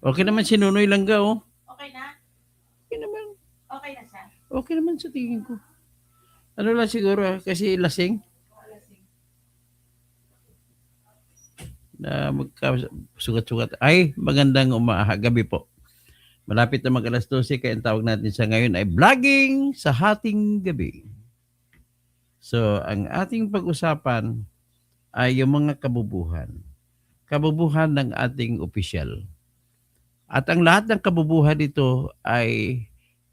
Okay naman si Nunoy Langga, oh. Okay na? Okay naman. Okay na siya? Okay naman sa tingin ko. Ano lang siguro, kasi lasing. Na magkasugat-sugat. Ay, magandang gabi po. Malapit na mag-alas 12, kaya ang tawag natin sa ngayon ay vlogging sa hating gabi. So, ang ating pag-usapan ay yung mga kabubuhan. Kabubuhan ng ating opisyal. At ang lahat ng kabubuhan ito ay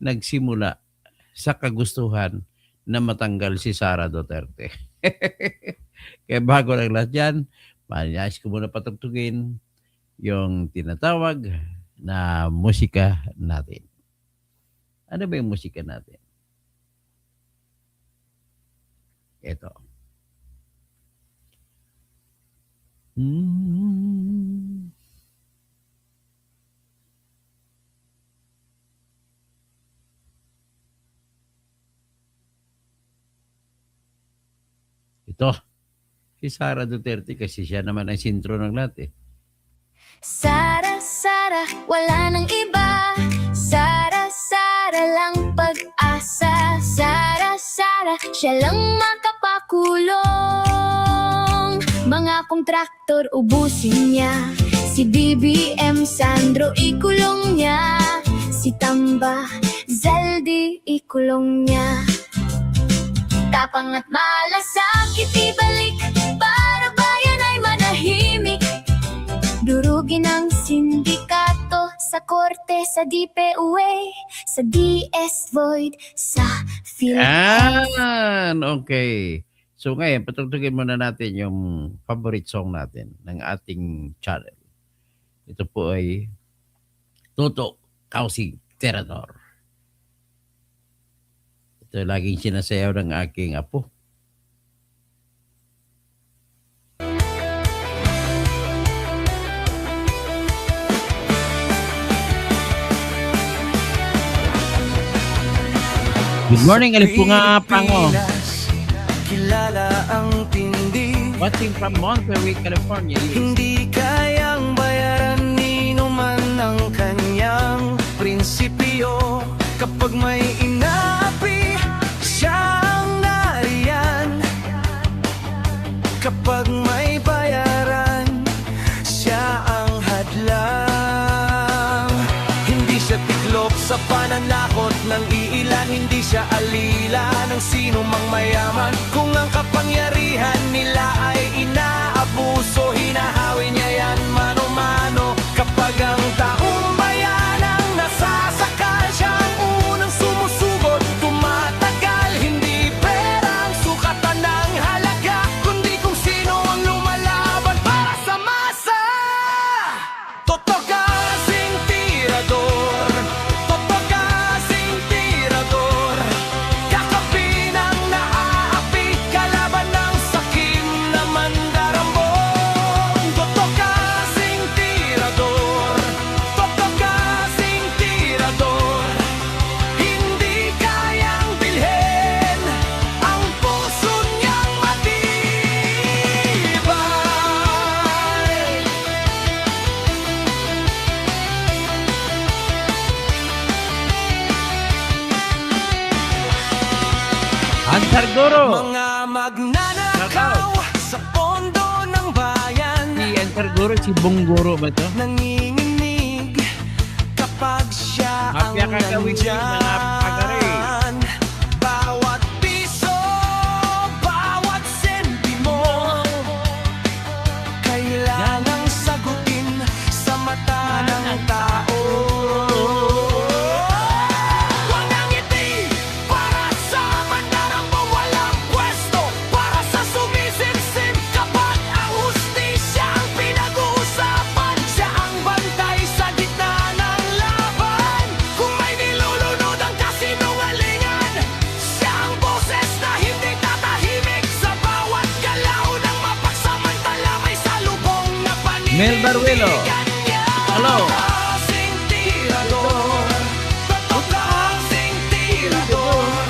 nagsimula sa kagustuhan na matanggal si Sara Duterte. Kaya bago lang lahat yan, manayas ko muna patugtugin yung tinatawag na musika natin. Ano ba yung musika natin? Ito. Ito. Si Sara Duterte kasi siya naman ang sintro ng lahat eh. Sara, Sara, wala nang iba. Sara, Sara lang pag-asa. Sara, Sara, siya lang makapakulong. Mga kontraktor ubusin niya. Si BBM Sandro ikulong niya. Si Tamba Zaldi ikulong niya. Tapang at malasakit ibalik para bayan ay manahimik. Durugin ang sindikato sa korte, sa DPUA, sa DS Void, sa Philippines. Okay. So ngayon, patugtugin muna natin yung favorite song natin ng ating channel. Ito po ay Toto Kausig Terador. Ito laging sinasayaw ng aking apo. Good morning, Alipunga Pango. Kilala ang tindi. Watching from Monterey, California. Hindi kayang bayaran ni numan ang kanyang prinsipyo. Kapag may inaapi, siya ang nariyan. Kapag may bayaran, siya ang hadlang. Hindi siya tiklop sa pananakot ng iilan. Hindi siya alila ng sino mang mayaman. Kung ang kapangyarihan nila ay inaabuso, hinahawi niya yan mano-mano. Kapag ang taong bayan ang nasasakal, siya ang unang sumusugot, tumatagal. Hindi pera ang sukatan ng halaga, kundi kung sino ang lumalaban para sa masa. Toto kasing tirador, toto kasing tirador. Kakapi ng naaapi, kalaban ng sakim na mandarambong. Toto kasing tirador, toto kasing tirador. Hindi kayang bilhin ang puso niyang matibay. Ansargoro. Mga magnanakaw sa pondo ng bayan, Si Ansargoro, si Bonggoro ba ito? nanginginig kapag siya ang Mafia kakawin yung mga pagare. nandyan. Bawat piso, bawat sentimo, kailangang sagutin sa mata ng tao. Walang ngiti para sa mandarambong, walang pwesto para sa sumisimsim. Kapag ang hustisya ang pinag-uusapan, siya ang bantay sa gitna ng laban. Kung may nilulunod ang kasinungalingan, siya ang boses na hindi tatahimik. Sa bawat galaw ng mapagsamantala, may salubong na Mel Baruelo. paninindigan niya. Hello. Kasing tirador, toto kasing tirador.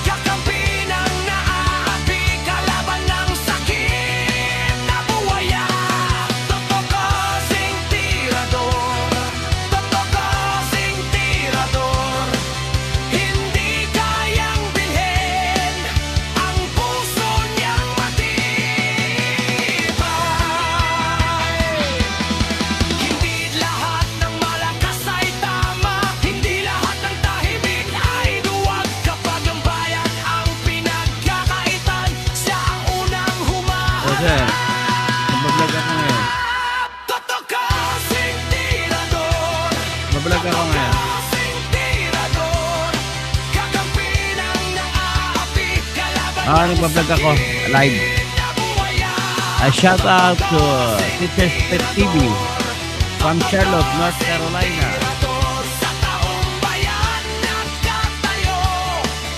Kakampi ng naaapi, kalaban ng sakim na buwaya. Toto kasing tirador, Babalag ako ngayon. Klaseng tirador, kakampi ng naaapi, kalaban Nagbablog ako. Live. na buhayan. A shout out to Teachers Pet TV from Charlotte, North Carolina. Tirador sa taong bayan, nagtatayo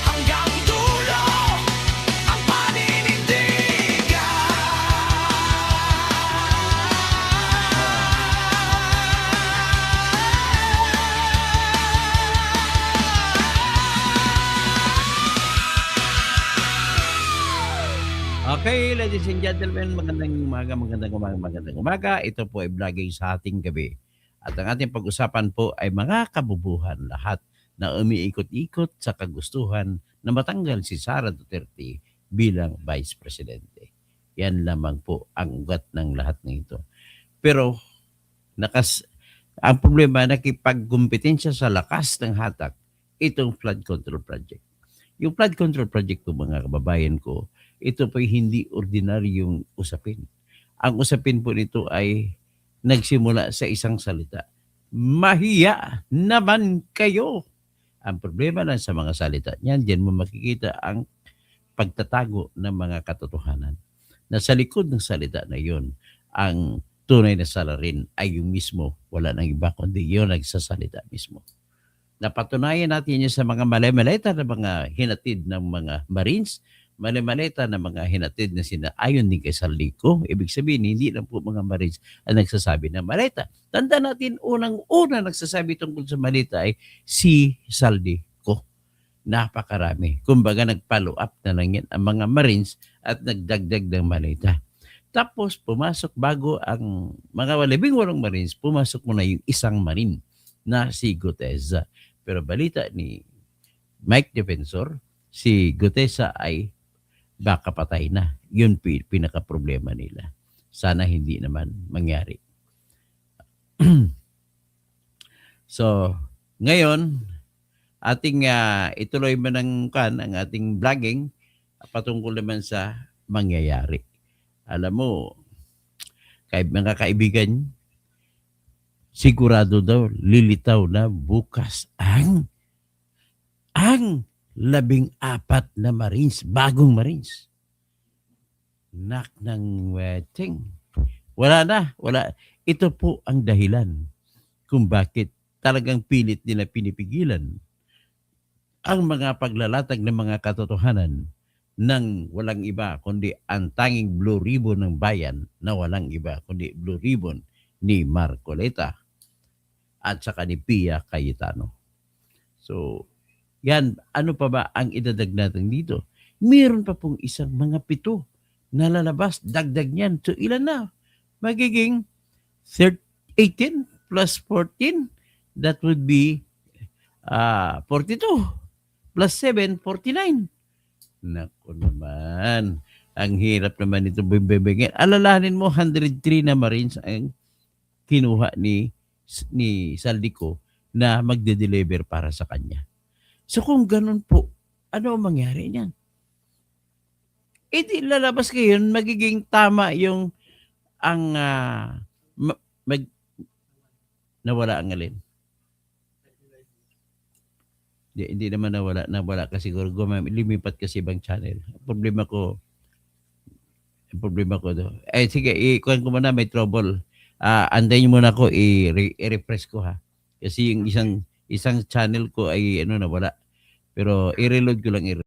hanggang dulo ang paninindigan. Okay, ladies and gentlemen, magandang umaga. Ito po ay vlogging sa ating gabi. At ang ating pag-usapan po ay mga kabubuhan lahat na umiikot-ikot sa kagustuhan na matanggal si Sara Duterte bilang Vice Presidente. Yan lamang po ang ugat ng lahat ng ito. Pero ang problema, nakipagkumpetensya sa lakas ng hatak itong flood control project. Yung flood control project po, mga kababayan ko, ito po hindi ordinaryong usapin. Ang usapin po nito ay nagsimula sa isang salita. Mahiya naman kayo! Ang problema lang sa mga salita niyan, diyan mo makikita ang pagtatago ng mga katotohanan. Na sa likod ng salita na yun, ang tunay na salarin ay yung mismo, wala nang iba kundi yun nagsasalita mismo. Napatunayan natin yun sa mga malay-maleta na mga hinatid ng mga Marines, malay-maleta na mga hinatid na ayon din kay Saldico. Ibig sabihin, hindi lang po mga Marines ang nagsasabi ng maleta. Tanda natin, unang-una nagsasabi tungkol sa maleta ay si Saldico. Napakarami. Kumbaga, nag-follow up na lang yan ang mga Marines at nagdagdag ng maleta. Tapos, pumasok bago ang mga 18 Marines, pumasok muna yung isang Marine na si Gutesa. Pero balita ni Mike Defensor, si Gutesa ay baka patay na. Yun pinaka-problema nila. Sana hindi naman mangyari. So, ngayon, ating ituloy mo ng ang ating vlogging patungkol naman sa mangyayari. Alam mo, mga kaibigan, sigurado daw lilitaw na bukas ang 14 na Marines, bagong Marines. Nak ng wedding. Wala. Ito po ang dahilan kung bakit talagang pilit nila pinipigilan ang mga paglalatag ng mga katotohanan ng walang iba kundi ang tanging blue ribbon ng bayan na walang iba kundi blue ribbon ni Marcoleta at saka ni Pia Cayetano. So, yan, ano pa ba ang idadag natin dito? Meron pa pong isang mga 7 na lalabas, dagdag niyan. So, ilan na? Magiging 18 plus 14, that would be 42 plus 7, 49. Naku naman, ang hirap naman ito bibigyan. Alalahanin mo, 103 na Marines ang kinuha ni Saldico na magde-deliver para sa kanya. So kung ganun po, ano ang mangyari niyan? Di lalabas kayo, magiging tama yung nawala ang alin. Hindi naman nawala kasi siguro lumipat kasi ibang channel. Problema ko do. Sige, ikuhan ko muna, may trouble. Antayin muna ko, i-refresh ko ha. Kasi yung isang channel ko ay nawala. Pero i-reload ko lang.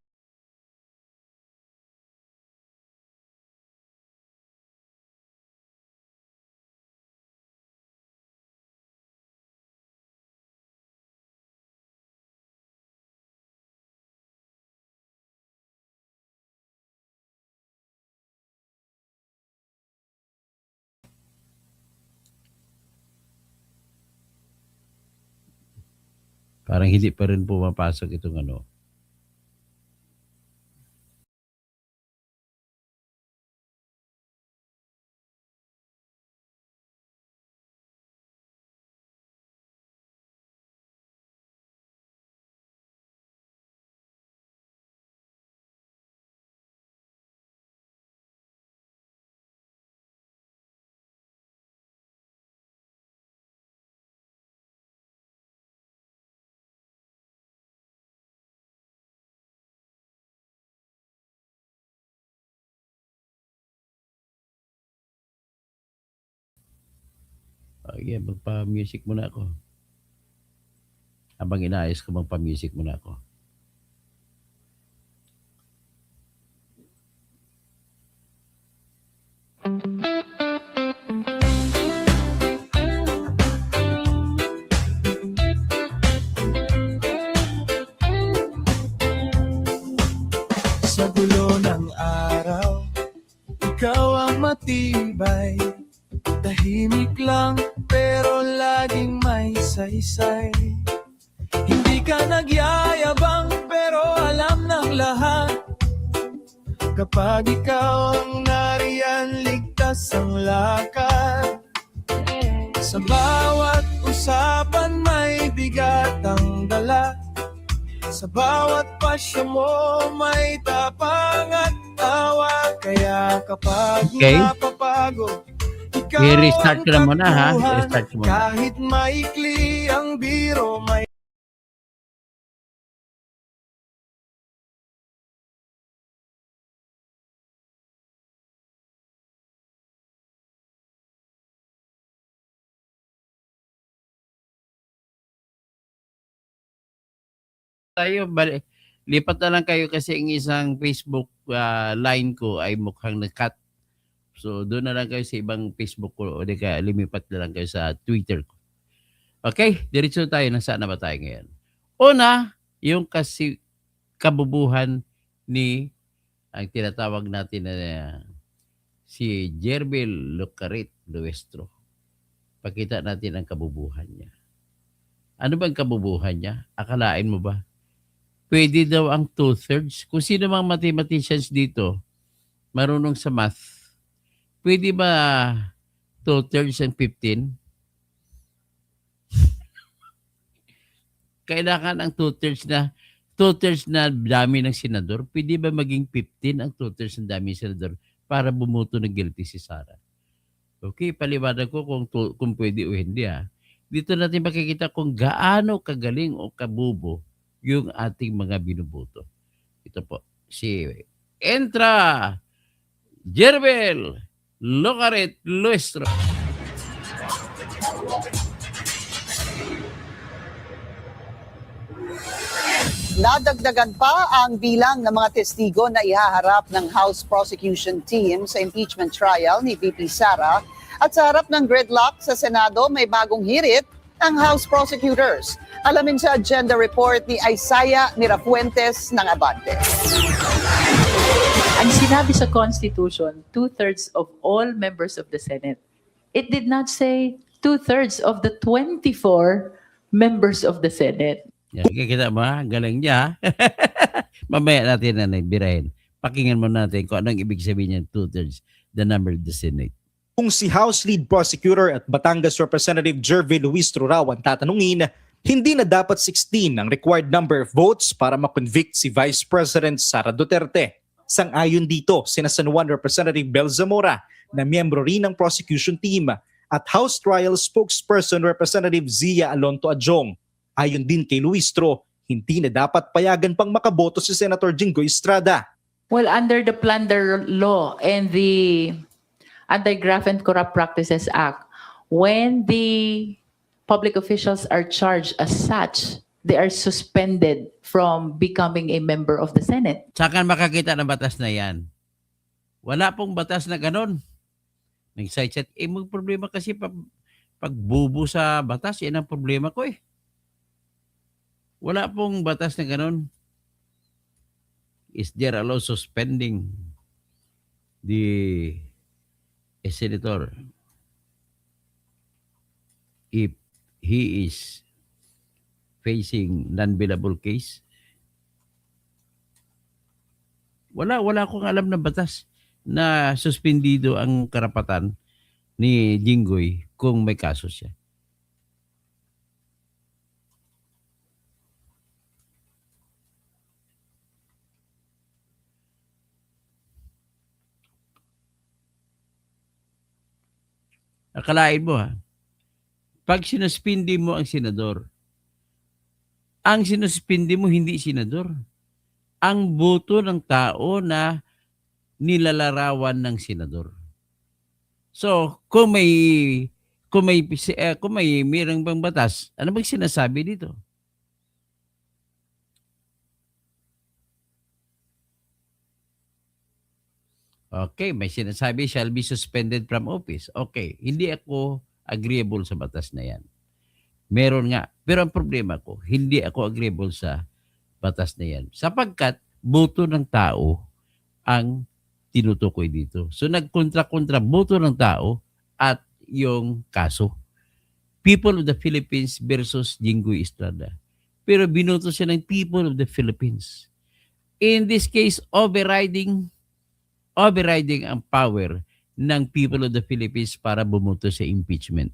Parang hindi pa rin pumapasok itong Okay, magpa-music muna ako. Habang inaayos ko, magpa-music muna ako. Sa dulo ng araw, ikaw ang matibay. Tahimik lang pero laging may saysay. Hindi ka nagyayabang pero alam ng lahat. Kapag ikaw ang nariyan, ligtas ang lakad. Sa bawat usapan may bigat ang dala. Sa bawat pasya mo may tapang at tawa. Kaya kapag Okay. napapagod, ikaw I-restart ko na ang muna, ha? takbuhan. I-restart ko muna. Kahit maikli ang biro, may Tayo, lipat na lang kayo kasi ang isang Facebook line ko ay mukhang na-cut. So, doon na lang kayo sa ibang Facebook ko o di kaya lumipat na lang kayo sa Twitter ko. Okay, diretso tayo. Nasaan na ba tayo ngayon? Una, yung kasi kabubuhan ni ang tinatawag natin na si Jerbil Lucarit Luestro. Pakita natin ang kabubuhan niya. Ano ba ang kabubuhan niya? Akalain mo ba? Pwede daw ang 2/3. Kung sino mang mathematicians dito, marunong sa math, pwede ba 2/3 and 15? Kailangan ang 2/3 na dami ng senador. Pwede ba maging 15 ang 2/3 ng dami ng senador para bumuto ng guilty si Sara? Okay, paliwanag ko kung pwede o hindi. Dito natin makikita kung gaano kagaling o kabubo yung ating mga binubuto. Ito po, si Entra Jerbel Lucarit Luestro. Nadagdagan pa ang bilang ng mga testigo na ihaharap ng House Prosecution Team sa impeachment trial ni VP Sara at sa harap ng gridlock sa Senado may bagong hirit ang House Prosecutors. Alamin sa agenda report ni Isaiah Mirafuentes ng Abante. Ang sinabi sa Constitution, 2/3 of all members of the Senate. It did not say 2/3 of the 24 members of the Senate. Yan, kikita mo ha? Galing niya. Mamaya natin na birahin. Pakinggan mo natin kung anong ibig sabihin niya 2/3, the number of the Senate. Kung si House Lead Prosecutor at Batangas Representative Jervil Luistro raw ang tatanungin, hindi na dapat 16 ang required number of votes para ma-convict si Vice President Sara Duterte. Sang-ayon dito, sina San Juan Representative Bel Zamora na miyembro rin ng prosecution team at House Trial Spokesperson Representative Zia Alonto Adjong. Ayon din kay Luistro, hindi na dapat payagan pang makaboto si Senator Jinggoy Estrada. Well, under the Plunder Law and the Anti-Graft and Corrupt Practices Act, when the public officials are charged as such, they are suspended from becoming a member of the Senate. Saan makakita ng batas na yan? Wala pong batas na ganon. Nag-side-set. May problema kasi pagbubo sa batas, yan ang problema ko eh. Wala pong batas na ganon. Is there a law suspending the senator if he is facing non-bailable case? Wala akong alam na batas na suspendido ang karapatan ni Jinggoy kung may kaso siya. Akalain mo pag sinuspindi mo ang senador, ang sinuspindi mo hindi senador, ang boto ng tao na nilalarawan ng senador. So, kung may kung may mayroong bang batas, ano bang sinasabi dito? Okay, may sinasabi shall be suspended from office. Okay, hindi ako agreeable sa batas na yan. Meron nga. Pero ang problema ko, hindi ako agreeable sa batas na yan. Sapagkat boto ng tao ang tinutukoy dito. So nagkontra-kontra boto ng tao at yung kaso. People of the Philippines versus Jinggoy Estrada. Pero binoto siya ng people of the Philippines. In this case, overriding ang power ng people of the Philippines para bumoto sa impeachment.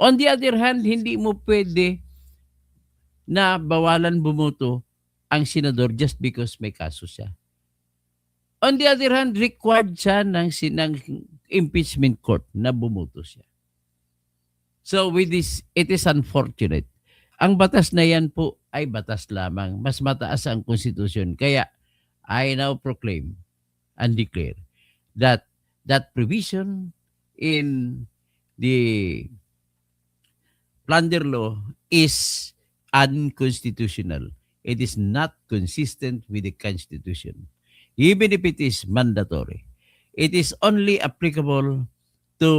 On the other hand, hindi mo pwede na bawalan bumoto ang senador just because may kaso siya. On the other hand, required siya ng impeachment court na bumoto siya. So with this, it is unfortunate. Ang batas na yan po ay batas lamang. Mas mataas ang konstitusyon. Kaya I now proclaim and declare that provision in the plunder law is unconstitutional. It is not consistent with the Constitution. Even if it is mandatory, it is only applicable to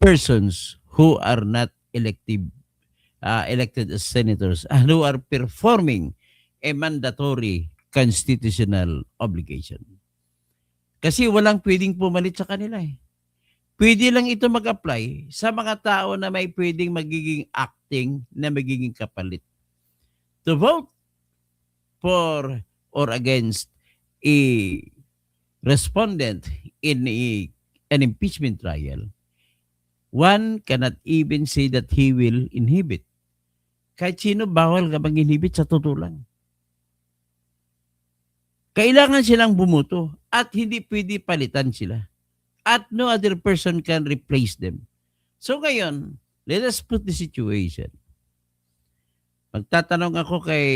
persons who are not elected as senators and who are performing a mandatory constitutional obligation. Kasi walang pwedeng pumalit sa kanila eh. Pwede lang ito mag-apply sa mga tao na may pwedeng magiging acting na magiging kapalit. To vote for or against a respondent in an impeachment trial, one cannot even say that he will inhibit. Kahit sino, bawal ka mag-inhibit sa totoo lang. Kailangan silang bumuto at hindi pwede palitan sila. At no other person can replace them. So ngayon, let us put the situation. Magtatanong ako kay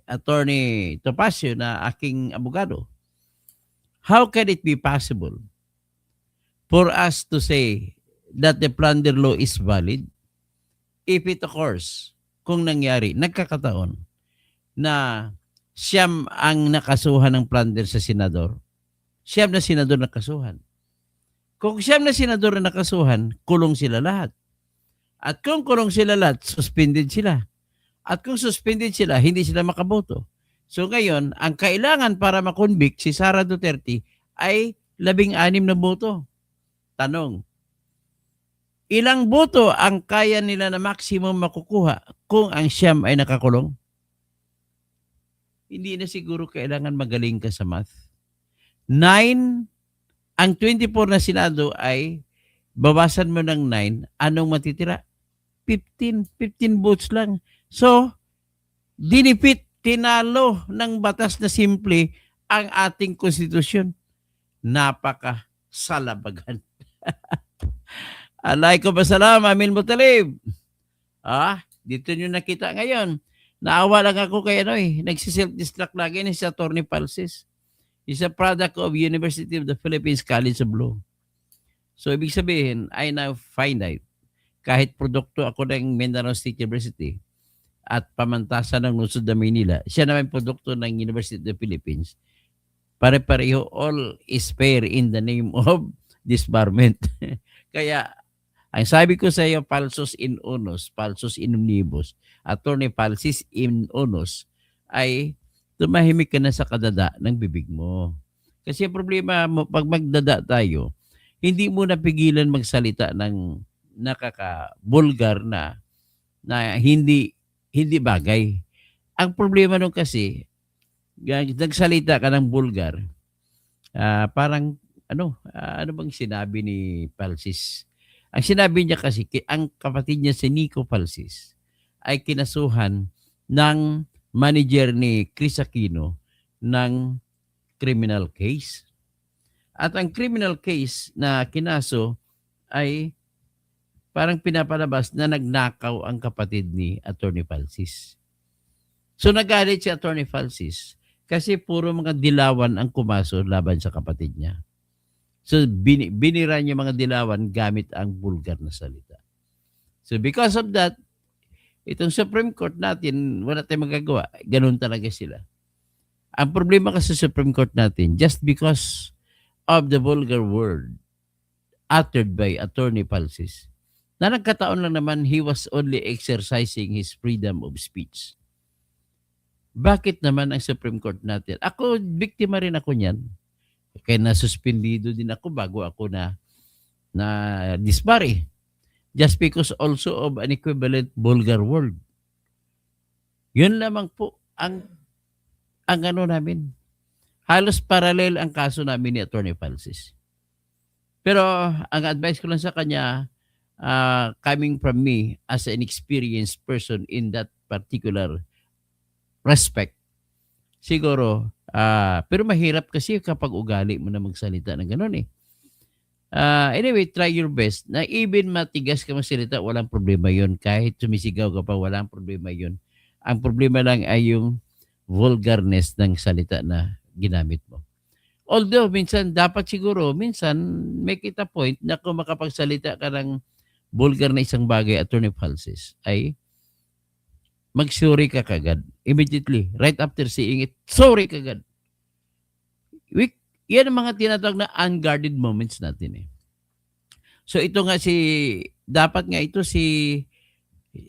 Attorney Topacio na aking abogado. How can it be possible for us to say that the plunder law is valid if it occurs, kung nangyari, nagkakataon na siyam ang nakasuhan ng plunder sa senador, siyam na senador nakasuhan. Kung siyam na senador na nakasuhan, kulong sila lahat. At kung kulong sila lahat, suspended sila. At kung suspended sila, hindi sila makaboto. So ngayon, ang kailangan para makonvict si Sara Duterte ay 16 na boto. Tanong, ilang boto ang kaya nila na maximum makukuha kung ang siyam ay nakakulong? Hindi na siguro kailangan magaling ka sa math. 9, ang 24 na Senado ay bawasan mo ng 9, anong matitira? 15 votes lang. So, dinipit, tinalo ng batas na simple ang ating konstitusyon. Napaka salabagan. Alaikum assalam, Amin Mutalib. Dito nyo nakita ngayon. Naawa lang ako kay nagsiself-destruct lagi ni si Attorney Palsis. He's a product of University of the Philippines College of Law. So, ibig sabihin, I now find out, kahit produkto ako ng Mindanao State University at pamantasan ng lungsod ng Maynila, siya naman produkto ng University of the Philippines. Pare-pareho, all is fair in the name of disbarment. Kaya, ang sabi ko sa iyo, falsus in unos, falsus in omnibus, Attorney Palsis in unos, ay tumahimik ka na sa kadada ng bibig mo. Kasi ang problema mo, pag magdada tayo, hindi mo napigilan magsalita ng nakaka-bulgar na hindi bagay. Ang problema nung kasi, nagsalita ka ng bulgar, parang ano bang sinabi ni Palsis? Ang sinabi niya kasi, ang kapatid niya si Nico Palsis ay kinasuhan ng manager ni Chris Aquino ng criminal case. At ang criminal case na kinaso ay parang pinapalabas na nagnakaw ang kapatid ni Attorney Palsis. So nagalit si Attorney Palsis kasi puro mga dilawan ang kumaso laban sa kapatid niya. So binira niya mga dilawan gamit ang bulgar na salita. So because of that, itong Supreme Court natin, wala tayong magagawa. Ganun talaga sila. Ang problema kasi sa Supreme Court natin, just because of the vulgar word uttered by Attorney Palsis, na nagkataon lang naman he was only exercising his freedom of speech. Bakit naman ang Supreme Court natin? Ako, biktima rin ako niyan. Kaya nasuspendido din ako bago ako na disbarre. Just because also of an equivalent vulgar word. Yun lamang po ang ano namin. Halos parallel ang kaso namin ni Attorney Palsis. Pero ang advice ko lang sa kanya, coming from me as an experienced person in that particular respect, siguro, pero mahirap kasi kapag ugali mo na magsalita ng gano'n eh. Anyway, try your best na even matigas ka magsalita, walang problema yun. Kahit sumisigaw ka pa, walang problema yun. Ang problema lang ay yung vulgarness ng salita na ginamit mo. Although, minsan, dapat siguro, minsan, make it a point na kung makapagsalita ka ng vulgar na isang bagay, Attorney Palsis, ay mag-sorry ka kagad. Immediately, right after saying it, sorry kagad. Yan ang mga tinatawag na unguarded moments natin eh. So ito nga dapat nga ito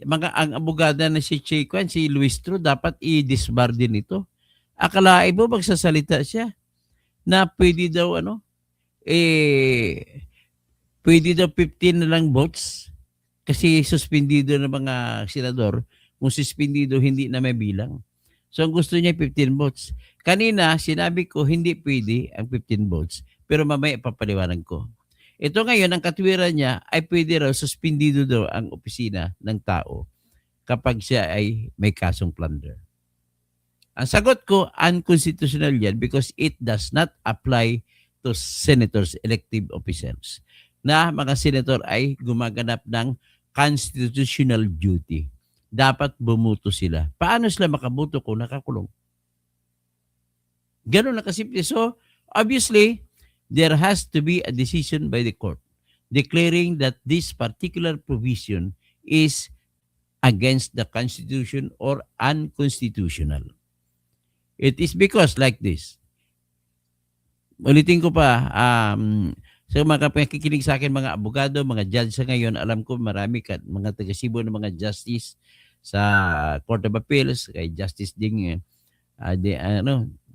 ang abogada na si Chiquan, si Luis Tru, dapat i-disbar din ito. Akalain mo magsasalita siya na pwede daw pwede daw 15 na lang votes kasi suspendido ng mga senador. Kung suspendido, hindi na may bilang. So ang gusto niya 15 votes. Kanina, sinabi ko hindi pwede ang 15 votes, pero mamaya papaliwanag ko. Ito ngayon, ang katwiran niya ay pwede raw suspendido daw ang opisina ng tao kapag siya ay may kasong plunder. Ang sagot ko, unconstitutional yan because it does not apply to senators, elective officials, na mga senator ay gumaganap ng constitutional duty. Dapat bumuto sila. Paano sila makabuto kung nakakulong? Ganun na kasimple. So, obviously, there has to be a decision by the court declaring that this particular provision is against the Constitution or unconstitutional. It is because like this. Ulitin ko pa, sa mga pakikinig sa akin, mga abogado, mga judge sa ngayon, alam ko marami mga taga-Cebu ng mga justice sa Court of Appeals, kay Justice Ding,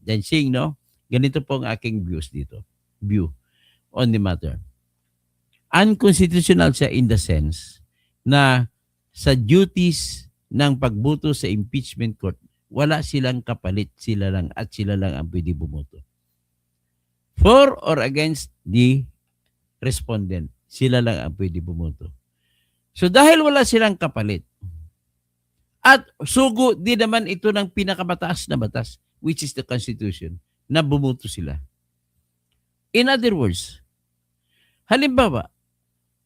Dancing, no? Ganito po ang aking view on the matter. Unconstitutional siya in the sense na sa duties ng pagboto sa impeachment court, wala silang kapalit, sila lang ang pwede bumoto. For or against the respondent, sila lang ang pwede bumoto. So dahil wala silang kapalit, at sugo din naman ito ng pinakamataas na batas, which is the Constitution, na bumuto sila. In other words, halimbawa,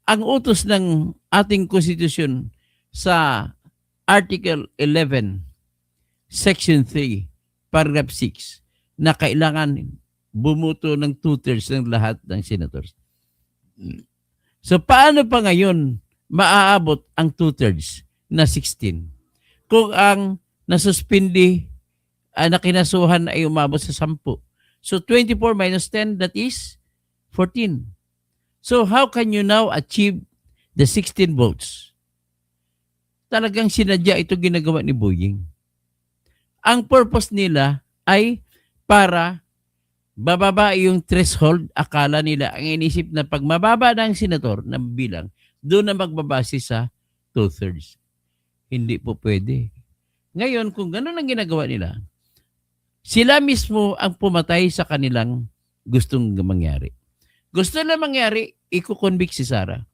ang utos ng ating Constitution sa Article 11, Section 3, Paragraph 6, na kailangan bumuto ng 2/3 ng lahat ng senators. So paano pa ngayon maaabot ang 2/3 na 16? Kung ang nasuspindi na kinasuhan ay umabot sa 10. So 24 minus 10, that is 14. So how can you now achieve the 16 votes? Talagang sinadya ito ginagawa ni Boying. Ang purpose nila ay para bababa yung threshold. Akala nila, ang inisip na pag mababa na ang senator na bilang, doon na magbabase sa 2/3. Hindi po pwede. Ngayon, kung gano'n ang ginagawa nila, sila mismo ang pumatay sa kanilang gustong mangyari. Gusto na mangyari, iko-convict si Sara.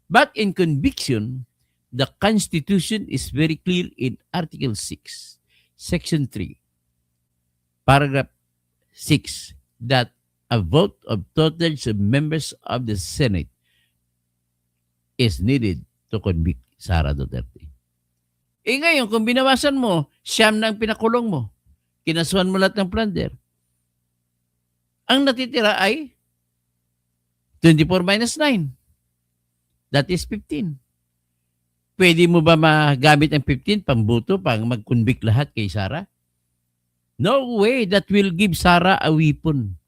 But in conviction, the Constitution is very clear in Article 6, Section 3, Paragraph 6, that a vote of 2/3 of members of the Senate is needed to convict Sara Duterte. Ngayon, kung binawasan mo, siyam na ang pinakulong mo, kinasuhan mo lahat ng plunder, ang natitira ay 24 minus 9. That is 15. pwede mo ba magamit ang 15 pambuto pang mag-convict lahat kay Sara? No way. That will give Sara a weapon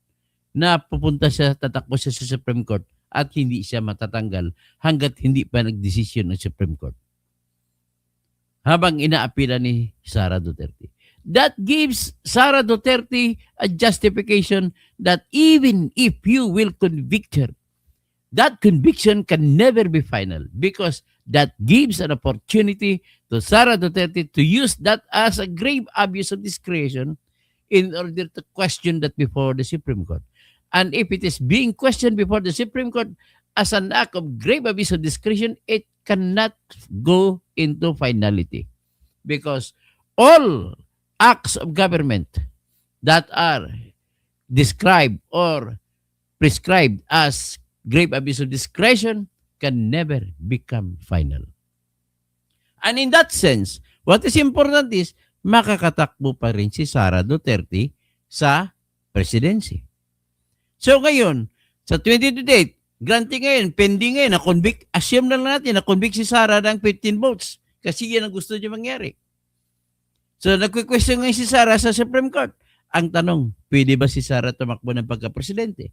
na pupunta siya, tatakbo siya sa Supreme Court at hindi siya matatanggal hanggat hindi pa nagdesisyon ng Supreme Court. Habang inaapila ni Sara Duterte. That gives Sara Duterte a justification that even if you will convict her, that conviction can never be final because that gives an opportunity to Sara Duterte to use that as a grave abuse of discretion in order to question that before the Supreme Court. And if it is being questioned before the Supreme Court as an act of grave abuse of discretion, it cannot go into finality because all acts of government that are described or prescribed as grave abuse of discretion can never become final. And in that sense, what is important is makakatakbo pa rin si Sara Duterte sa presidency. So ngayon, sa 2028, granting ngayon, pending ngayon, na-convict, assume na lang natin, na-convict si Sara ng 15 votes kasi yan ang gusto niya mangyari. So nagque-question ngayon si Sara sa Supreme Court. Ang tanong, pwede ba si Sara tumakbo ng pagka-presidente?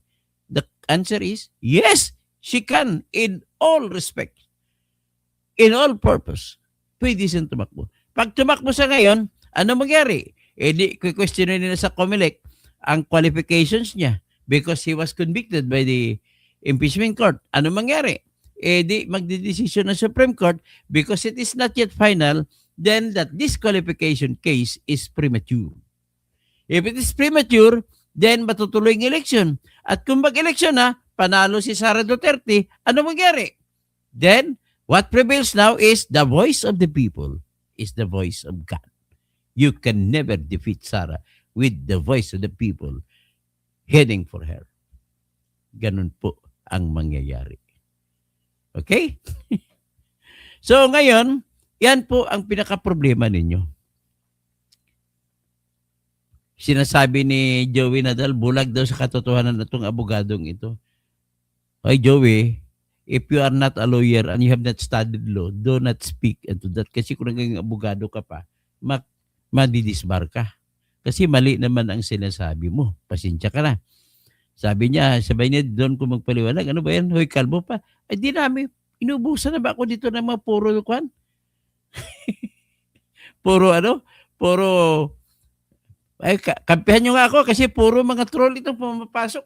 The answer is, yes, she can in all respect. In all purpose. Pwede siyang tumakbo. Pag tumakbo sa ngayon, ano mangyari? Di, question nila sa COMELEC ang qualifications niya because he was convicted by the impeachment court. Ano mangyari? Di, magdidesisyon ng Supreme Court because it is not yet final, then that disqualification case is premature. If it is premature, then matutuloy ang election. At kung mag-election na, panalo si Sara Duterte, ano mangyari? Then, what prevails now is the voice of the people is the voice of God. You can never defeat Sara with the voice of the people heading for her. Ganun po ang mangyayari. Okay? So ngayon, yan po ang pinaka-problema ninyo. Sinasabi ni Joey Nadal, bulag daw sa katotohanan na itong abogadong ito. Ay Joey, if you are not a lawyer and you have not studied law, do not speak into that. Kasi kung naging abogado ka pa, madidisbar ka. Kasi mali naman ang sinasabi mo. Pasensya ka na. Sabi niya, sabay niya, doon ko magpaliwanag. Ano ba yan? Hoy, kalbo pa. Ay, di namin. Inubusan na ba ako dito ng mga puro kwan? Puro ano? Puro... Ay, kampihan nyo nga ako kasi puro mga troll itong pumapasok.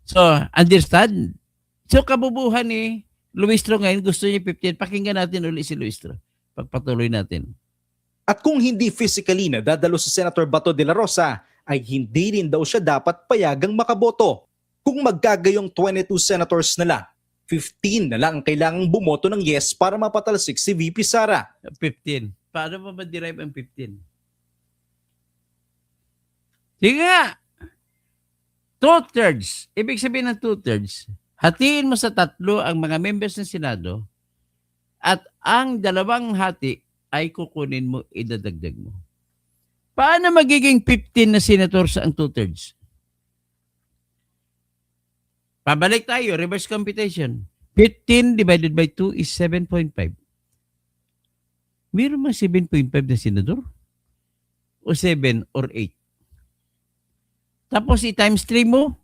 So, understand? So, kabubuhan ni Luistro ngayon, gusto niya 15. Pakinggan natin ulit si Luistro. Pagpatuloy natin. At kung hindi physically na dadalo si Senator Bato de la Rosa, ay hindi rin daw siya dapat payagang makaboto. Kung magkagayong 22 senators na lang, 15 na lang ang kailangang bumoto ng yes para mapatalsik si VP Sara. 15. Paano mo ma-derive ang 15? Sige nga. 2/3. Ibig sabihin ng 2/3, hatiin mo sa 3 ang mga members ng Senado at ang 2 hati ay kukunin mo, idadagdag mo. Paano magiging 15 na senators ang 2/3? Pabalik tayo, reverse computation. 15 divided by 2 is 7.5. Meron mga 7.5 na senador? O 7 or 8? Tapos i-times 3 mo,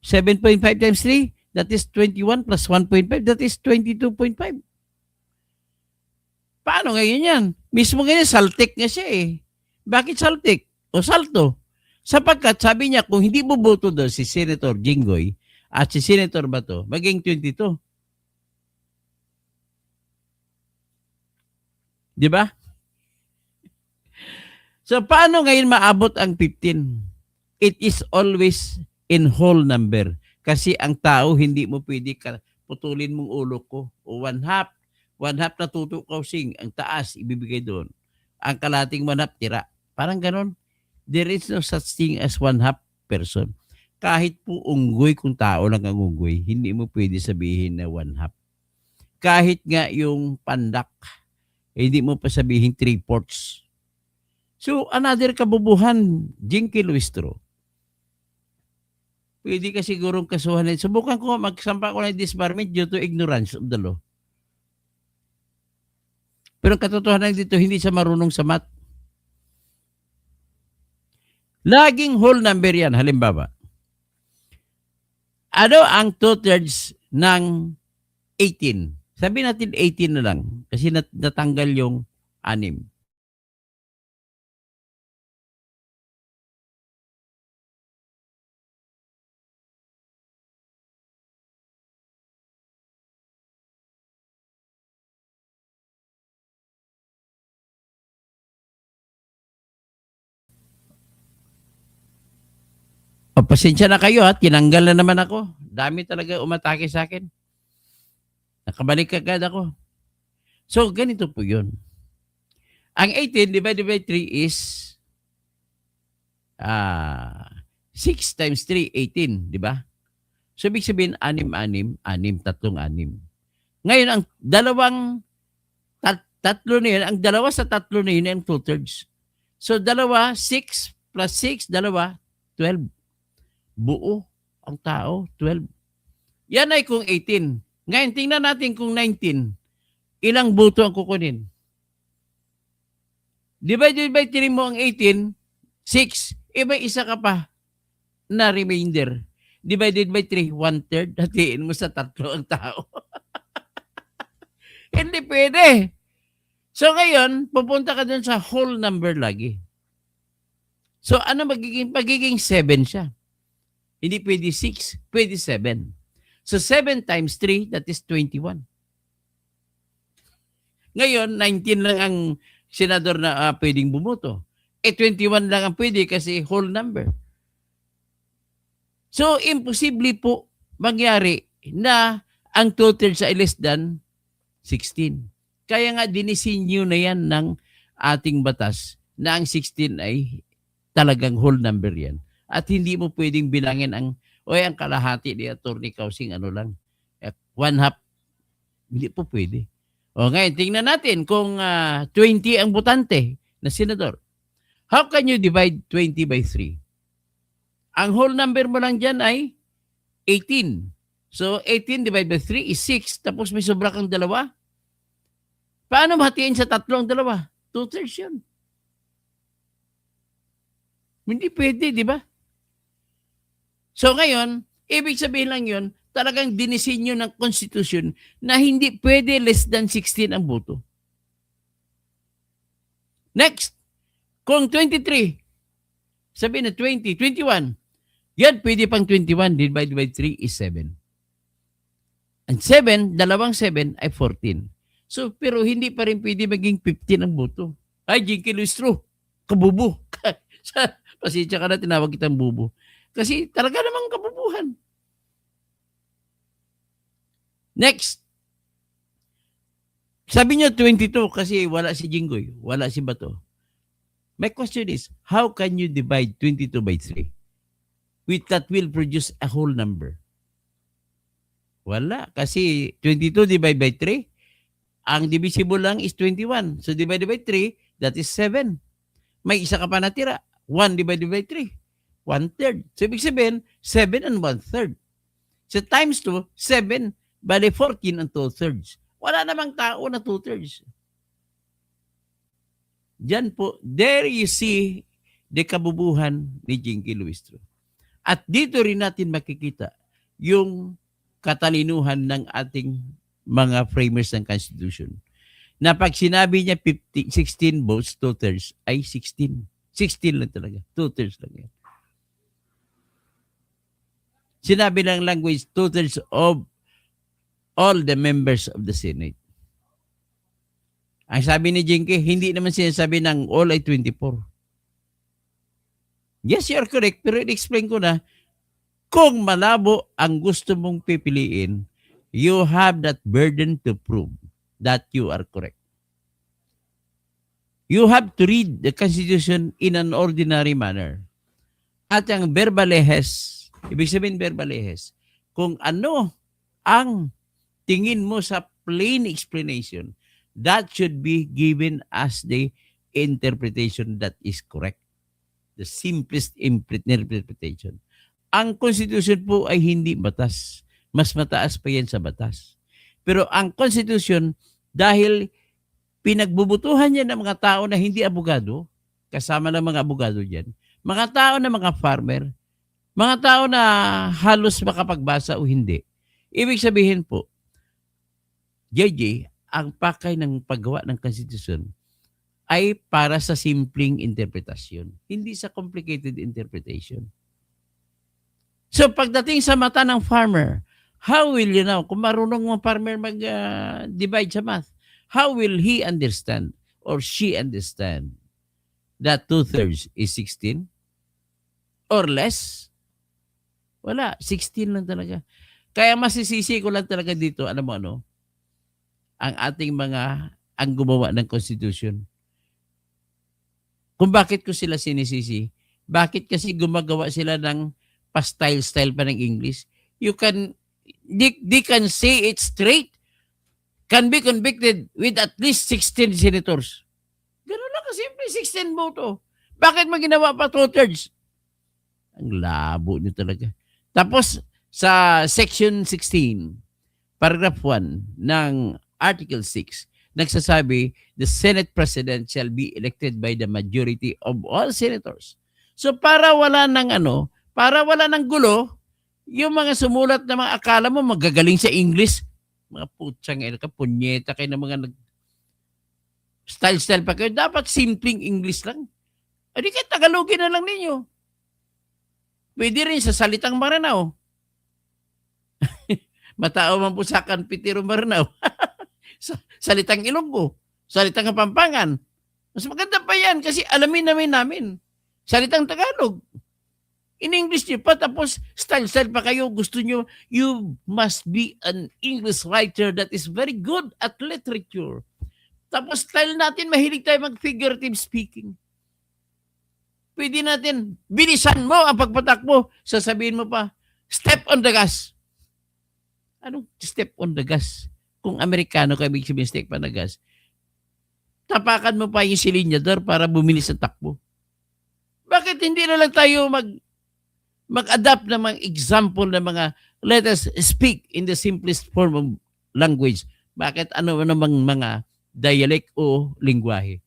7.5 times 3, that is 21 plus 1.5, that is 22.5. Paano ngayon yan? Mismo ngayon, saltik nga siya eh. Bakit saltik? O salto? Sapagkat sabi niya, kung hindi boboto daw si Senator Jinggoy at si Senator Bato, maging 22. Di ba? So, paano ngayon maabot ang 15? It is always in whole number. Kasi ang tao, hindi mo pwede putulin mong ulo ko. O 1/2. 1/2 na tutukaw sing. Ang taas, ibibigay doon. Ang kalating 1/2, tira. Parang ganon. There is no such thing as 1/2 person. Kahit po unggoy, kung tao lang ang unggoy, hindi mo pwede sabihin na 1/2. Kahit nga yung pandak, hindi mo pa sabihin 3/4. So, another kabubuhan, Jinky Luistro. Pwede ka sigurong kasuhan. Subukan ko, magsampa ko ng disbarment due to ignorance of the law. Pero ang katotohanan dito, hindi siya marunong sa math. Laging whole number yan. Halimbawa, ano ang 2/3 ng 18? Sabi natin 18 na lang kasi natanggal yung 6. O, pasensya na kayo at tinanggal na naman ako. Dami talaga umatake sa akin. Nakabalik agad ako. So, ganito po yun. Ang 18 divided by 3 is 6 times 3, 18. Di ba? So, ibig sabihin, 6, 6, 6, 3, 6. Ngayon, ang dalawang tatlo na yun, ang dalawa sa tatlo na yun, ang 2/3. So, dalawa, 6 plus 6, dalawa, 12. Buo ang tao, 12. Yan ay kung 18. Ngayon, tingnan natin kung 19. Ilang buto ang kukunin? Divided by 3 mo ang 18, 6. Iba isa ka pa na remainder. Divided by 3, 1/3. Hatiin mo sa tatlo ang tao. Hindi pwede. So ngayon, pupunta ka dun sa whole number lagi. So ano magiging 7 siya? Hindi pwede 6, pwede 7. So 7 times 3, that is 21. Ngayon, 19 lang ang senador na pwedeng bumoto. 21 lang ang pwede kasi whole number. So, imposible po mangyari na ang 2/3 ay less than 16. Kaya nga dinisinyo na yan ng ating batas na ang 16 ay talagang whole number yan. At hindi mo pwedeng bilangin ang kalahati ni Attorney Kausing lang. 1/2. Hindi po pwede. O ngayon, tingnan natin kung 20 ang botante na senador. How can you divide 20 by 3? Ang whole number mo lang dyan ay 18. So, 18 divided by 3 is 6. Tapos may sobra kang dalawa. Paano mahatiin sa tatlo ang dalawa? 2/3 yun. Hindi pwede, di ba? So ngayon, ibig sabihin lang yun, talagang dinisenyo ng konstitusyon na hindi pwede less than 16 ang boto. Next, kung 23, sabihin na 20, 21, yan pwede pang 21 divided by 3 is 7. And 7, dalawang 7 ay 14. So, pero hindi pa rin pwede maging 15 ang boto. Ay, Jinky Luistro, kabubo. Pasensya ka na, tinawag kitang bubo. Kasi talaga namang kabubuhan. Next. Sabi niyo 22 kasi wala si Jinggoy, wala si Bato. My question is, how can you divide 22 by 3? With that will produce a whole number. Wala. Kasi 22 divided by 3, ang divisible lang is 21. So divided by 3, that is 7. May isa ka pa natira. 1 divided by 3. 1/3. So ibig sabihin, 7 and 1/3. So times 2, 7, bali 14 and 2/3. Wala namang tao na 2/3. Diyan po, there you see the kabubuhan ni Jinky Luistro. At dito rin natin makikita yung katalinuhan ng ating mga framers ng Constitution. Na pag sinabi niya 16 votes, 2/3, ay 16. 16 lang talaga. 2/3 lang yan. Sinabi lang language, 2/3 of all the members of the Senate. Ang sabi ni Jinky, hindi naman sinasabi ng all ay 24. Yes, you are correct. Pero i-explain ko na, kung malabo ang gusto mong pipiliin, you have that burden to prove that you are correct. You have to read the Constitution in an ordinary manner. At ang verbalehes, ibig sabihin verbalehes, kung ano ang tingin mo sa plain explanation, that should be given as the interpretation that is correct. The simplest interpretation. Ang Constitution po ay hindi batas. Mas mataas pa yan sa batas. Pero ang Constitution, dahil pinagbubutuhan niya ng mga tao na hindi abogado, kasama ng mga abogado diyan, mga tao na mga farmer, mga tao na halos makapagbasa o hindi. Ibig sabihin po, JJ, ang pakay ng paggawa ng konstitusyon ay para sa simpleng interpretasyon, hindi sa complicated interpretation. So pagdating sa mata ng farmer, how will you know, kung marunong mga farmer mag-divide sa math, how will he understand or she understand that 2/3 is 16 or less? Wala, 16 lang talaga. Kaya masisisi ko lang talaga dito, alam mo ano, ang ating ang gumawa ng Constitution. Kung bakit ko sila sinisisi, bakit kasi gumagawa sila ng pa-style-style pa ng English? They can say it straight, can be convicted with at least 16 senators. Ganun lang kasimple, 16 boto. Bakit mo ginawa pa 2/3? Ang labo nyo talaga. Tapos, sa Section 16, Paragraph 1 ng Article 6, nagsasabi, the Senate President shall be elected by the majority of all senators. So, para wala ng gulo, yung mga sumulat na mga akala mo magagaling sa English, mga putsang ka, punyeta kayo ng mga style-style pa kayo, dapat simpleng English lang. Hindi kayo Tagalogin na lang ninyo. Pwede rin sa salitang Maranao. Matao man po sa Pitiro Maranao. Salitang Ilonggo, salitang Kapampangan. Mas maganda pa yan kasi alamin namin. Salitang Tagalog. In English nyo pa, tapos style-style pa kayo. Gusto nyo, you must be an English writer that is very good at literature. Tapos style natin, mahilig tayo mag-figurative speaking. Pwede natin, bilisan mo ang pagpatakbo. Sasabihin mo pa, step on the gas. Anong step on the gas? Kung Amerikano ka, ibig sabihin step on the gas. Tapakan mo pa yung silinyador para bumilis ang takbo. Bakit hindi na lang tayo mag-adapt ng mga example ng mga let us speak in the simplest form of language? Bakit ano namang mga dialect o lingwahe?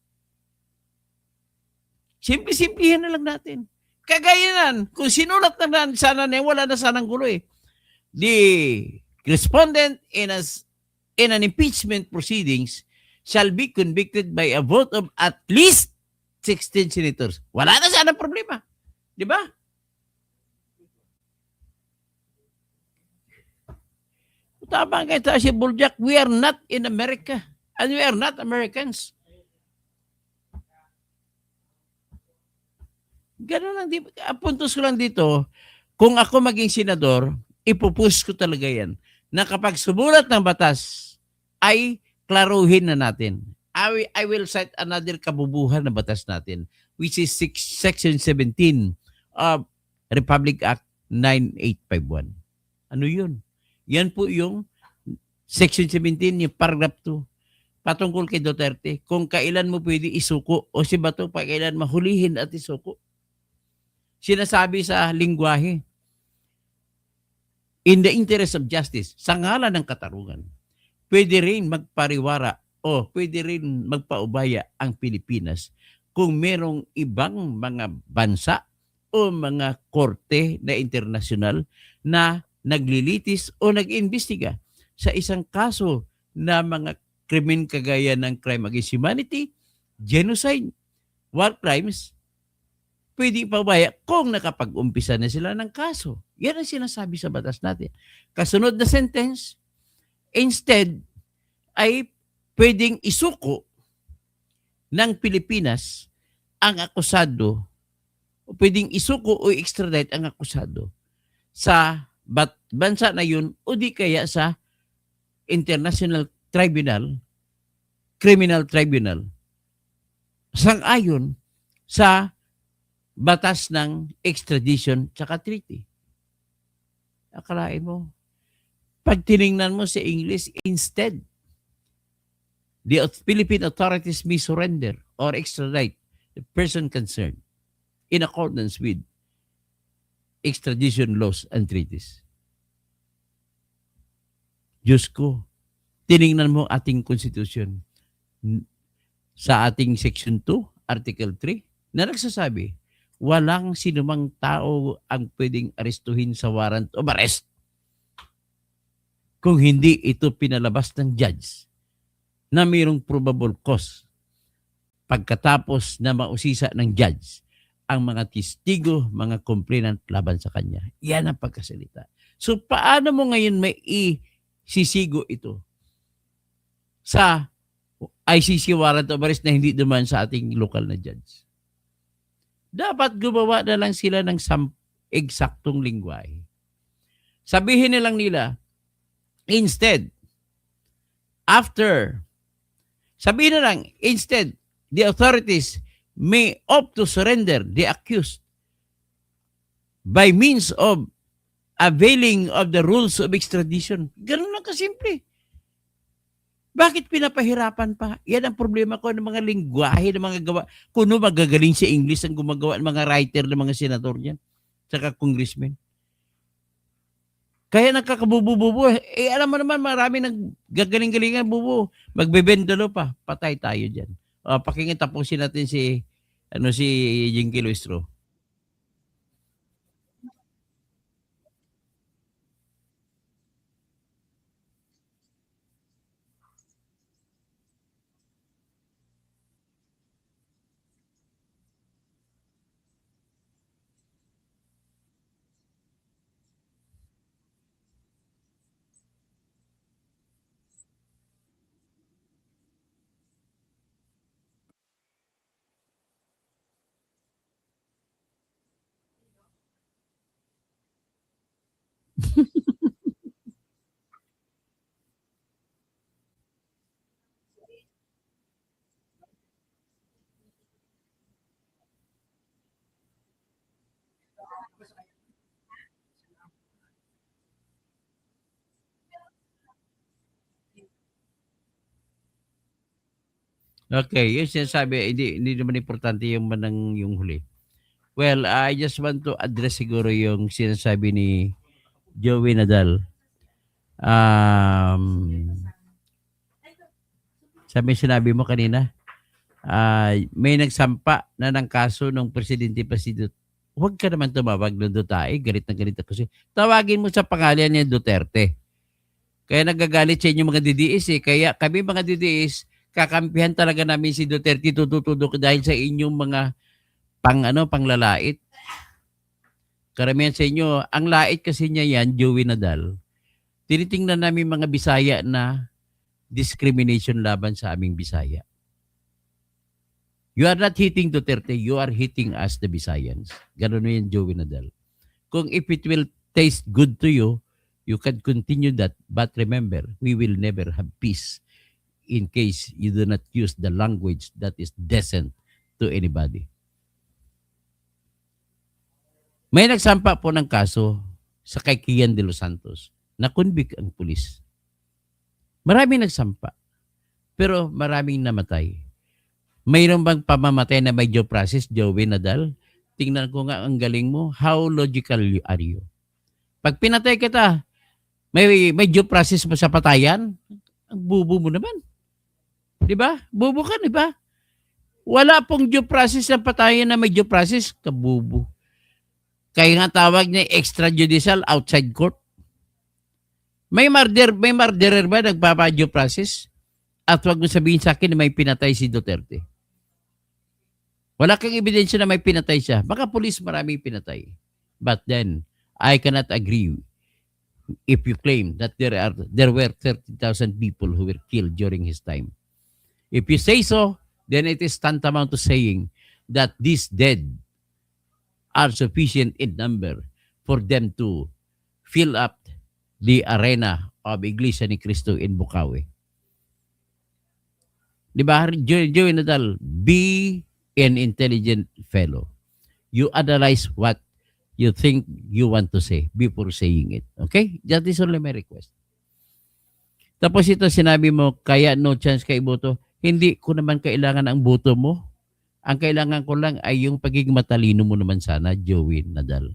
Simple-simplihin na lang natin. Kagaya nan, kung sinulat na sana na wala na sanang gulo eh. The respondent in an impeachment proceedings shall be convicted by a vote of at least 16 senators. Wala na sana problema. Di ba? Tama nga ito si Buljak, we are not in America and we are not Americans. Ganun lang. Puntos ko lang dito, kung ako maging senador, ipupush ko talaga yan na kapag sumulat ng batas, ay klaruhin na natin. I will cite another kabubuhan na batas natin, which is Section 17 of Republic Act 9851. Ano yun? Yan po yung Section 17, yung paragraph 2, patungkol kay Duterte, kung kailan mo pwede isuko o si Bato pa kailan mahulihin at isuko. Sinasabi sa lingwahe, in the interest of justice, sa ngalan ng katarungan, pwede rin magpariwara o pwede rin magpaubaya ang Pilipinas kung merong ibang mga bansa o mga korte na internasyonal na naglilitis o nag-imbestiga sa isang kaso na mga krimen kagaya ng crime against humanity, genocide, war crimes, pwede paubaya kung nakapag-umpisa na sila ng kaso. Yan ang sinasabi sa batas natin. Kasunod na sentence, instead, ay pwedeng isuko ng Pilipinas ang akusado, o pwedeng isuko o extradite ang akusado sa bansa na yun o di kaya sa International Tribunal, Criminal Tribunal, sang-ayon sa batas ng extradition tsaka treaty. Akalain mo, pag tiningnan mo sa English, instead, the Philippine authorities may surrender or extradite the person concerned in accordance with extradition laws and treaties. Diyos ko, tiningnan mo ating konstitusyon. sa ating Section 2, Article 3, na nagsasabi, walang sinumang tao ang pwedeng arestuhin sa warrant of arrest kung hindi ito pinalabas ng judge na mayroong probable cause pagkatapos na mausisa ng judge ang mga testigo, mga complainant laban sa kanya. Yan ang pagkasalita. So paano mo ngayon may isisigo ito sa ICC warrant of arrest na hindi dumaan sa ating local na judge? Dapat gumawa na lang sila ng eksaktong lingwahe. Sabihin na lang nila, instead, the authorities may opt to surrender the accused by means of availing of the rules of extradition. Ganun lang kasimple. Bakit pinapahirapan pa? Yan ang problema ko ng mga lingwahe, ng mga gawa. Kuno magagaling sa English ang gumagawa ng mga writer, ng mga senador niyan, saka congressmen. Kaya nagkakabubu-bubu. Alam mo naman, marami naggagaling-galingan, bubu. Magbebendalo pa. Patay tayo dyan. Pakinggan, tapusin natin si Jinky Luistro. Okay, yung sinasabi, hindi naman importante yung manang yung huli. Well, I just want to address siguro yung sinasabi ni Joey Nadal. Sinabi mo kanina, may nagsampa na ng kaso ng presidente pa si Duterte. Huwag ka naman tumawag ng Duterte, galit na galit ako. Tawagin mo sa pangalan niya Duterte. Kaya nagagalit sa inyo mga DDS eh. Kaya kami mga DDS, kakampihan talaga namin si Duterte tututudok dahil sa inyong mga panglalait. Karamihan sa inyo, ang lait kasi niya yan, Joey Nadal. Tinitingnan namin mga Bisaya na discrimination laban sa aming Bisaya. You are not hitting Duterte, you are hitting us, the Bisayans. Ganun yan, Joey Nadal. Kung if it will taste good to you, you can continue that. But remember, we will never have peace in case you do not use the language that is decent to anybody. May nagsampa po ng kaso sa kay Kian de los Santos. Na-convict ang pulis. Maraming nagsampa. Pero maraming namatay. Mayroon bang pamamatay na may due process, Joey Nadal? Tingnan ko nga ang galing mo. How logical are you? Pag pinatay kita, may due process pa sa patayan? Ang bubo mo naman. Di ba? Bubo ka, di ba? Wala pong due process ng patayan na may due process. Kabubo. Kaya nga tawag niya extrajudicial outside court. May murderer ba nagpapa-due process? At wag mo sabihin sa akin na may pinatay si Duterte. Wala kang ebidensya na may pinatay siya. Baka police maraming pinatay. But then, I cannot agree if you claim that there were 30,000 people who were killed during his time. If you say so, then it is tantamount to saying that these dead are sufficient in number for them to fill up the arena of Iglesia ni Cristo in Bukawi. Di ba, Joey Nadal, be an intelligent fellow. You analyze what you think you want to say before saying it. Okay? That is only my request. Tapos ito sinabi mo, kaya no chance kay boto. Hindi ko naman kailangan ang boto mo. Ang kailangan ko lang ay yung pagiging matalino mo naman sana, Joey Nadal.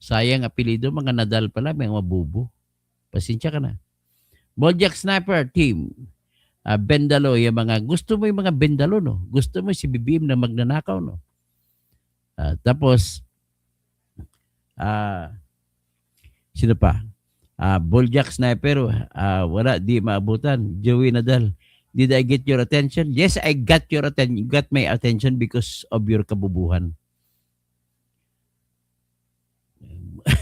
Sayang apelido, mga Nadal pala, mga mabubo. Pasensya ka na. Bojack Sniper Team. bendalo, yung mga, gusto mo yung mga bendalo, no? Gusto mo si BBM na magnanakaw, no? Tapos, sino pa? Boljak Sniper, wala, di maabutan. Joey Nadal, did I get your attention? Yes, I got your attention. You got my attention because of your kabubuhan.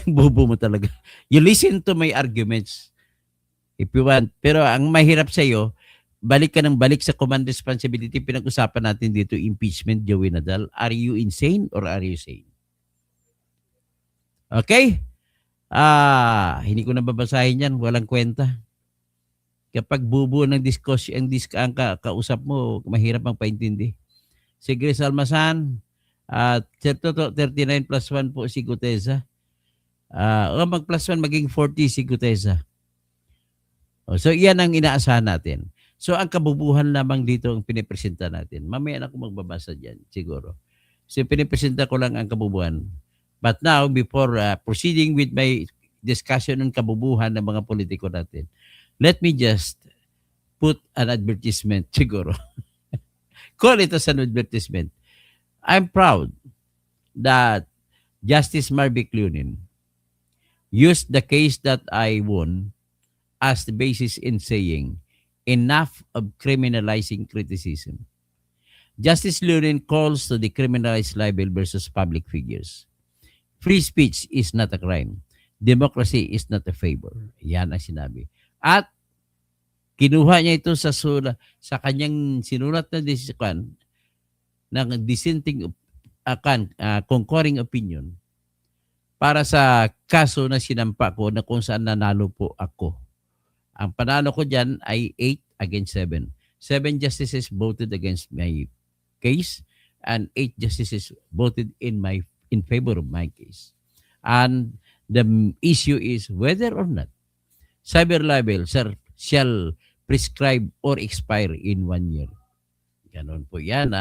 Bubo mo talaga. You listen to my arguments if you want. Pero ang mahirap sa iyo, balik ka ng balik sa command responsibility. Pinag-usapan natin dito, impeachment, Joey Nadal. Are you insane or are you sane? Okay? Hindi ko na babasahin yan. Walang kwenta. Kapag bubo ng discussion, ang kausap mo, mahirap ang paintindi. Si Grace Almasan, 39 plus 1 po si Gutesa. Mag plus 1 maging 40 si Gutesa. So, iyan ang inaasahan natin. So, ang kabubuhan lamang dito ang pinipresenta natin. Mamaya na ako magbabasa dyan, siguro. So, pinipresenta ko lang ang kabubuhan. But now, before proceeding with my discussion ng kabubuhan ng mga politiko natin, let me just put an advertisement, siguro. Call it as an advertisement. I'm proud that Justice Marvic Clunin used the case that I won as the basis in saying, enough of criminalizing criticism. Justice Clunin calls to decriminalize libel versus public figures. Free speech is not a crime. Democracy is not a favor. Yan ang sinabi. At kinuha niya ito sa kanyang sinulat na desisyon ng dissenting concurring opinion para sa kaso na sinampa ko na kung saan nanalo po ako. Ang panalo ko dyan ay 8 against 7. 7 justices voted against my case and 8 justices voted in favor of my case. And the issue is whether or not cyber libel shall prescribe or expire in 1 year. Ganon po yan,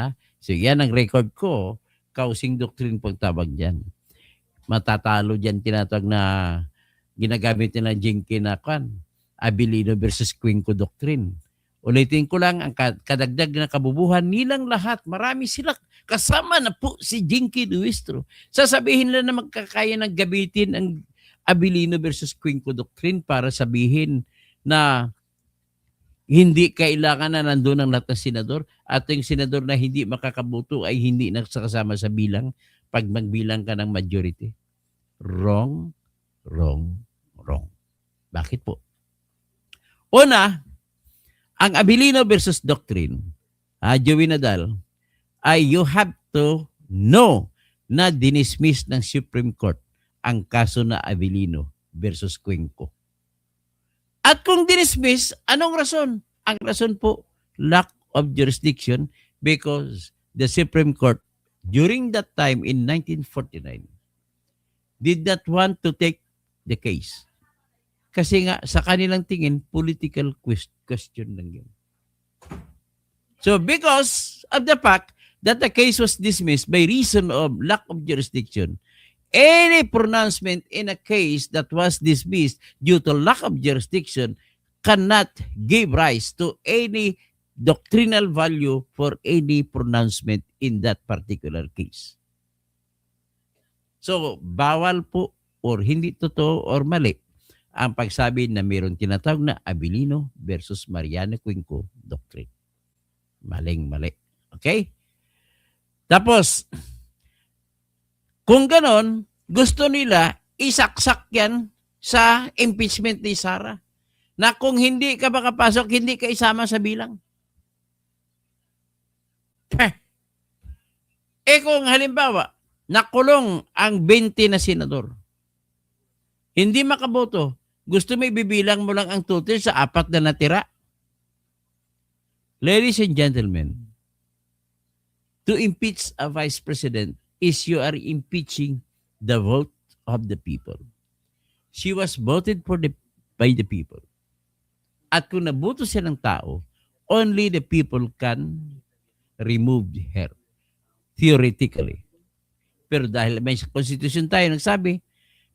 So yan ang record ko. Causing doctrine pong tawag dyan. Matatalo dyan tinatawag na ginagamit nila Jinky na Abilino versus Quinco doctrine. Ulitin ko lang ang kadagdag na kabubuhan nilang lahat. Marami sila. Kasama na po si Jinky Duistro. Sasabihin nila na magkakaya ng gamitin ang Abilino versus Quinco doctrine para sabihin na hindi kailangan na nandun ang lahat ng senador at yung senador na hindi makakabuto ay hindi nakasama sa bilang pag magbilang ka ng majority. Wrong, wrong, wrong. Bakit po? Una, ang Abilino versus doctrine, Joey Nadal, ay you have to know na dinismiss ng Supreme Court ang kaso na Abilino versus Quinco. At kung dinismiss, anong rason? Ang rason po, lack of jurisdiction because the Supreme Court during that time in 1949 did not want to take the case. Kasi nga, sa kanilang tingin, political question lang yun. So because of the fact that the case was dismissed by reason of lack of jurisdiction, any pronouncement in a case that was dismissed due to lack of jurisdiction cannot give rise to any doctrinal value for any pronouncement in that particular case. So, bawal po or hindi totoo or mali ang pagsabi na mayroon tinatawag na Abilino versus Mariano Quinco doctrine. Maling-mali. Okay? Tapos, kung ganon, gusto nila isaksak yan sa impeachment ni Sara. Na kung hindi ka makapasok, hindi ka isama sa bilang. Kung halimbawa, nakulong ang 20 na senador, hindi makaboto, gusto mo ibibilang mo lang ang total sa 4 na natira. Ladies and gentlemen, to impeach a vice president is you are impeaching the vote of the people. She was voted by the people. At kung naboto siya ng tao, only the people can remove her. Theoretically. Pero dahil may constitution tayo nagsabi,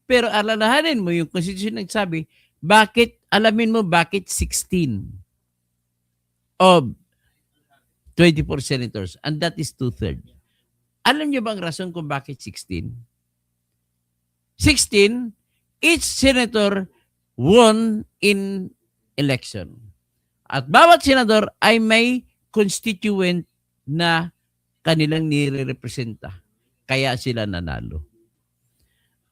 pero alalahanin mo yung constitution nagsabi, alamin mo bakit 16? of 24 senators, and that is two-thirds. Alam niyo bang rason kung bakit 16? 16, each senator won in election. At bawat senador ay may constituent na kanilang nire-representa. Kaya sila nanalo.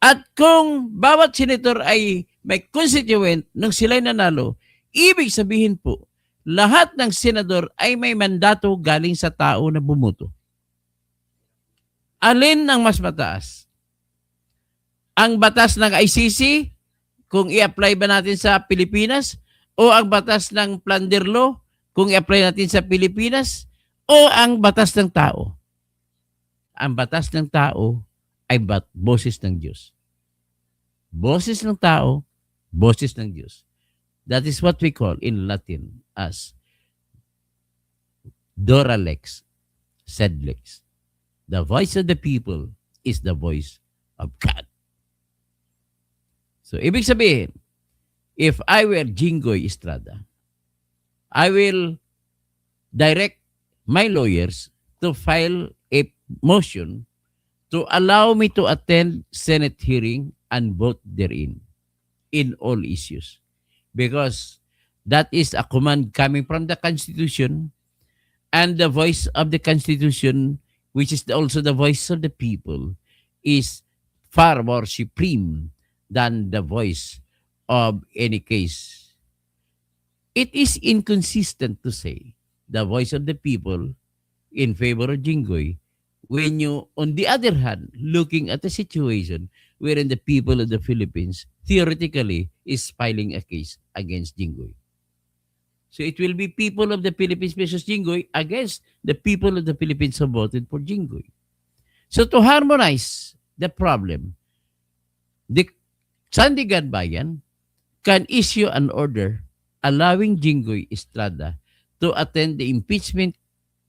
At kung bawat senator ay may constituent nung sila'y nanalo, ibig sabihin po, lahat ng senador ay may mandato galing sa tao na bumuto. Alin ang mas mataas? Ang batas ng ICC, kung i-apply ba natin sa Pilipinas, o ang batas ng Plunder Law, kung i-apply natin sa Pilipinas, o ang batas ng tao? Ang batas ng tao ay boses ng Diyos. Boses ng tao, boses ng Diyos. That is what we call in Latin as Dura Lex, sed Lex. The voice of the people is the voice of God. So, ibig sabihin, if I were Jinggoy Estrada, I will direct my lawyers to file a motion to allow me to attend Senate hearing and vote therein in all issues. Because that is a command coming from the Constitution, and the voice of the Constitution, which is also the voice of the people, is far more supreme than the voice of any case. It is inconsistent to say the voice of the people in favor of Jinggoy when you, on the other hand, looking at the situation wherein the people of the Philippines theoretically is filing a case against Jinggoy. So it will be people of the Philippines versus Jinggoy against the people of the Philippines who voted for Jinggoy. So to harmonize the problem, the Sandigan Bayan can issue an order allowing Jinggoy Estrada to attend the impeachment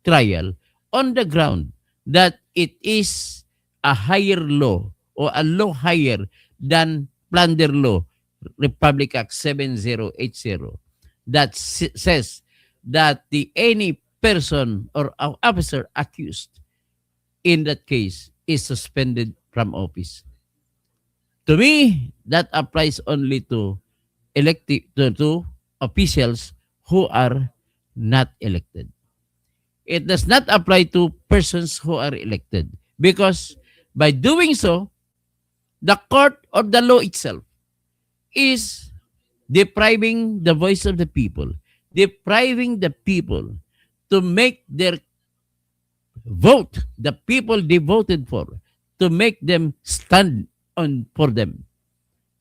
trial on the ground that it is a higher law or a law higher than Plunder Law, Republic Act 7080, that says that any person or officer accused in that case is suspended from office. To me, that applies only to to officials who are not elected. It does not apply to persons who are elected, because by doing so, the court or the law itself is depriving the voice of the people, depriving the people to make their vote, the people they voted for, to make them stand on for them.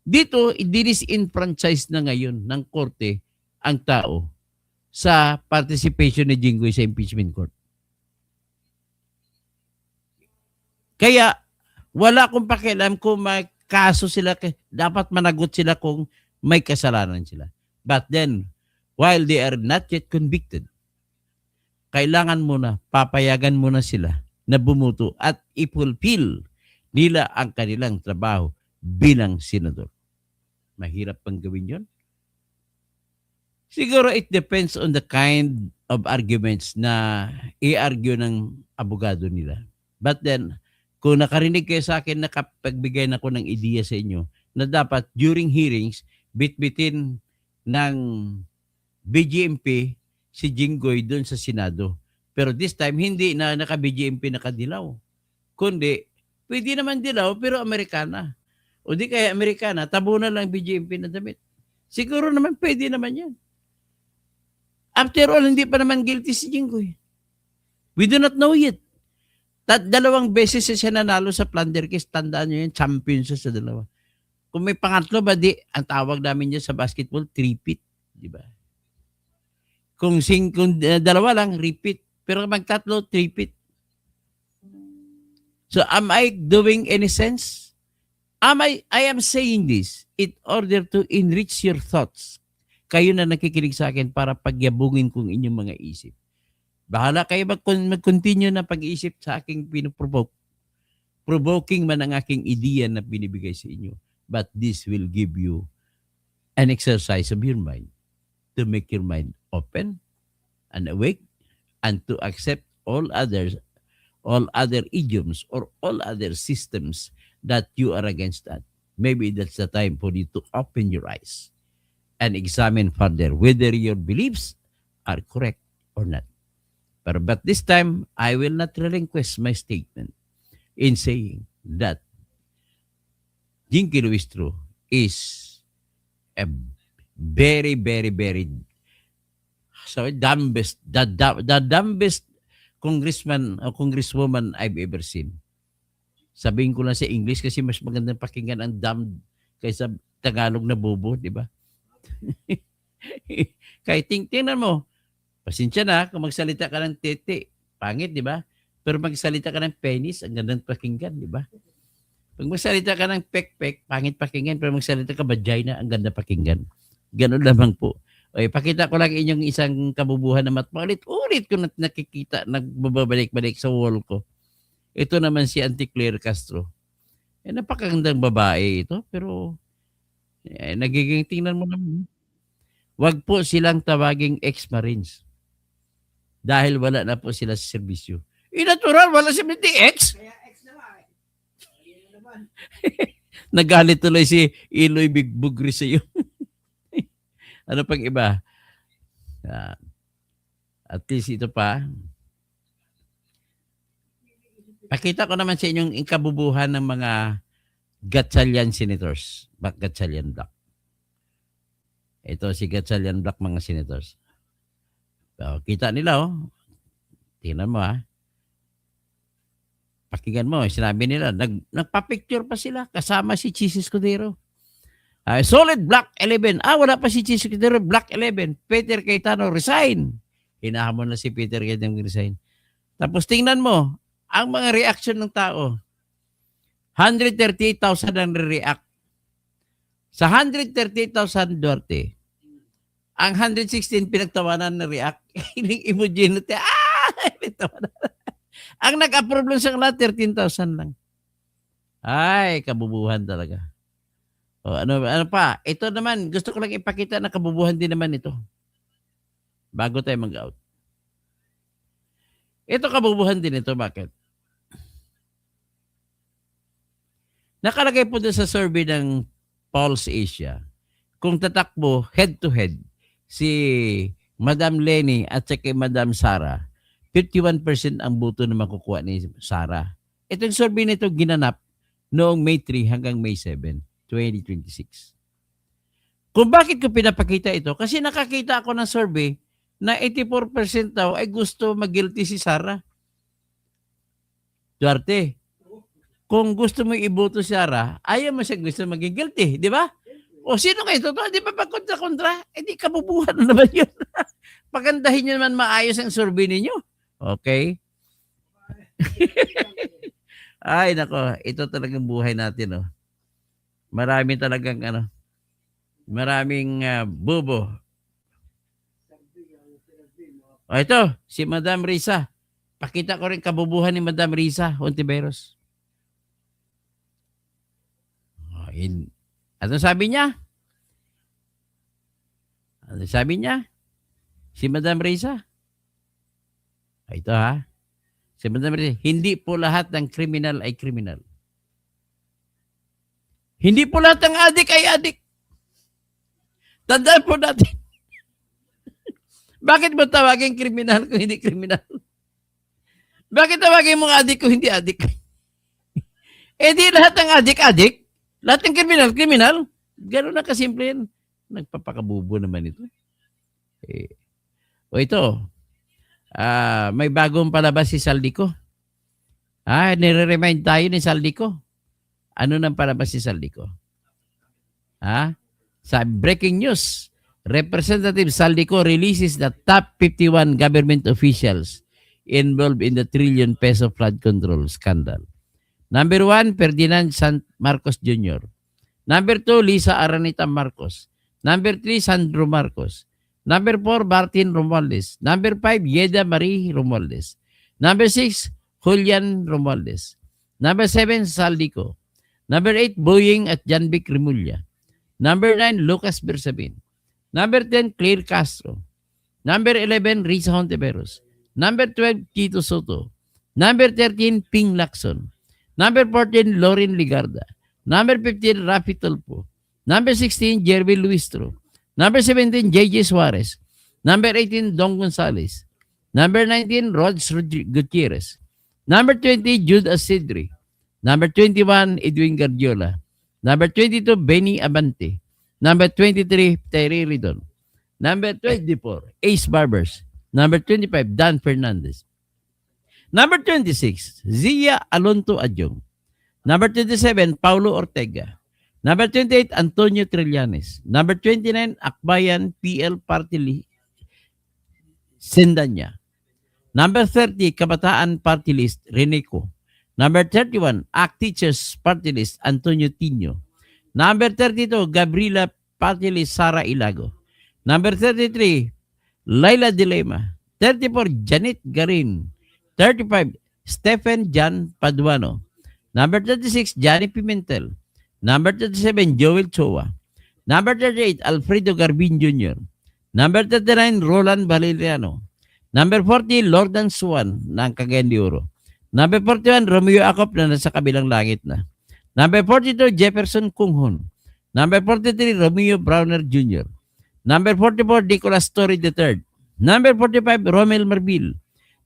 Dito, dinis-enfranchise na ngayon ng korte ang tao sa participation ni Jinggoy sa impeachment court. Kaya, wala akong pakialam kung may kaso sila, dapat managot sila kung may kasalanan sila. But then, while they are not yet convicted, kailangan muna, papayagan muna sila na bumuto at i-fulfill nila ang kanilang trabaho bilang senador. Mahirap pang gawin yun? Siguro it depends on the kind of arguments na i-argue ng abogado nila. But then, kung nakarinig kayo sa akin, nakapagbigay na ako ng ideya sa inyo na dapat during hearings, bitbitin ng BGMP si Jinggoy doon sa Senado. Pero this time, hindi na naka-BGMP nakadilaw. Kundi, pwede naman dilaw pero Amerikana. O di kaya Amerikana, tabunan lang BGMP na damit. Siguro naman pwede naman yan. After all, hindi pa naman guilty si Jinggoy. We do not know yet. Dalawang beses siya nanalo sa plunder case. Tandaan nyo yun, champion siya sa dalawa. Kung may pangatlo ba, ang tawag namin niya sa basketball, three-peat. Di ba? Kung dalawa lang, repeat. Pero magtatlo, three-peat. So am I doing any sense? I am saying this in order to enrich your thoughts. Kayo na nakikinig sa akin para pagyabungin kong inyong mga isip. Bahala kayo mag-continue na pag-iisip sa aking pinoprovoke. Provoking man ang aking ideya na binibigay sa inyo. But this will give you an exercise of your mind to make your mind open and awake and to accept all other idioms or all other systems that you are against that. Maybe that's the time for you to open your eyes and examine further whether your beliefs are correct or not. But this time, I will not relinquish my statement in saying that Jinky Luistro is a very, very, very the dumbest congressman o congresswoman I've ever seen. Sabihin ko lang sa English kasi mas magandang pakinggan ang dumb kaysa Tagalog na bobo, di ba? Kaya tingnan mo, pasensya na kung magsalita ka ng tete, pangit, di ba? Pero magsalita ka ng penis, ang gandang pakinggan, di ba? Pag magsalita ka ng pek-pek, pangit pakinggan, pero magsalita ka vagina, ang ganda pakinggan. Ganun lamang po. Okay, pakita ko lang inyong isang kabubuhan na ulit ko nakikita, nagbabalik-balik sa wall ko. Ito naman si Auntie Claire Castro. Napakagandang babae ito, pero nagiging tingnan mo naman. Wag po silang tawaging ex-marines. Dahil wala na po sila sa serbisyo. Natural, wala si ex. Nagalit tuloy si Iloy Big Bugri sa iyo. Ano pang iba? At least ito pa. Pakita ko naman sa inyong kabubuhan ng mga Gatchalian senators. Gatchalian Black. Ito si Gatchalian Black mga senators. So, kita nila Tingnan mo Pakinggan mo, sinabi nila, nagpa-picture pa sila kasama si Chis Escudero. Solid Black 11. Wala pa si Chis Escudero, Black 11. Peter Cayetano, resign. Hinahamon na si Peter Cayetano resign. Tapos tingnan mo, ang mga reaction ng tao. 138,000 ang react. Sa 138,000 Duarte, ang 116 pinagtawanan na react. Hiling emoji na pinagtawanan. Ang nag-approve lang sa kanila, 13,000 lang. Ay, kabubuhan talaga. Ano pa? Ito naman, gusto ko lang ipakita na kabubuhan din naman ito. Bago tayo mag-out. Ito kabubuhan din ito. Bakit? Nakalagay po doon sa survey ng Pulse Asia, kung tatakbo head-to-head si Madam Leni at saka Madam Sara, 51% ang boto na makukuha ni Sara. Itong survey nito ginanap noong May 3 hanggang May 7, 2026. Kung bakit ko pinapakita ito? Kasi nakakita ako ng survey na 84% daw ay gusto mag-guilty si Sara. Duarte, kung gusto mo iboto si Sara, ayaw mo siya gusto maging guilty, di ba? O sino kayo totoo? Di ba pag kontra-kontra? Di kabubuhan na naman yun. Pagandahin nyo naman maayos ang survey ninyo. Okay? Ay, nako. Ito talagang buhay natin, Marami talagang, maraming bobo. Ito, si Madam Risa. Pakita ko rin kabubuhan ni Madam Risa Hontiveros. Ano sabi niya? Ano sabi niya? Si Madam Risa. Ito Si Madam Risa, hindi po lahat ng kriminal ay kriminal. Hindi po lahat ng adik ay adik. Tandaan po natin. Bakit mo tawagin kriminal kung hindi kriminal? Bakit tawagin mong adik kung hindi adik? Di lahat ng adik-adik. Lahat ng kriminal. Gano'n na kasimple yan. Nagpapakabubo naman ito. Ito. May bagong palabas si Saldico. Nire-remind tayo ni Saldico. Ano nang palabas si Saldico? Sa breaking news, Representative Saldico releases the top 51 government officials involved in the trillion peso flood control scandal. Number 1, Ferdinand San Marcos Jr. Number 2, Lisa Aranita Marcos. Number 3, Sandro Marcos. Number 4, Martin Romualdez. Number 5, Yeda Marie Romualdez. Number 6, Julian Romualdez. Number 7, Saldico. Number 8, Boying at Janvic Remulla. Number 9, Lucas Bersabin. Number 10, Claire Castro. Number 11, Risa Hontiveros. Number 12, Tito Soto. Number 13, Ping Lacson. Number 14, Lauren Ligarda. Number 15, Rafi Tulfo. Number 16, Jervy Luistro. Number 17, JJ Suarez. Number 18, Don Gonzales. Number 19, Rods Gutierrez. Number 20, Jude Asidri. Number 21, Edwin Guardiola. Number 22, Benny Abante. Number 23, Terry Ridon. Number 24, Ace Barbers. Number 25, Dan Fernandez. Number 26, Zia Alonto Adjong. Number 27, Paulo Ortega. Number 28, Antonio Trillanes. Number 29, Akbayan PL Party Sendanya. Number 30, Kabataan Party List, Reneco. Number 31, ACT Teachers Party List, Antonio Tino. Number 32, Gabriela Party List, Sara Ilago. Number 33, Laila Dilema. 34, Janet Garin. 35, Stephen Jan Paduano. Number 36, Johnny Pimentel. Number 37, Joel Choa. Number 38, Alfredo Garbin Jr. Number 39, Roland Valeriano. Number 40, Lordan Suwan ng Cagayan de Oro. Number 41, Romeo Acop na nasa kabilang langit na. Number 42, Jefferson Kunghon. Number 43, Romeo Browner Jr. Number 44, Nicolas Torre III. Number 45, Romel Marbil.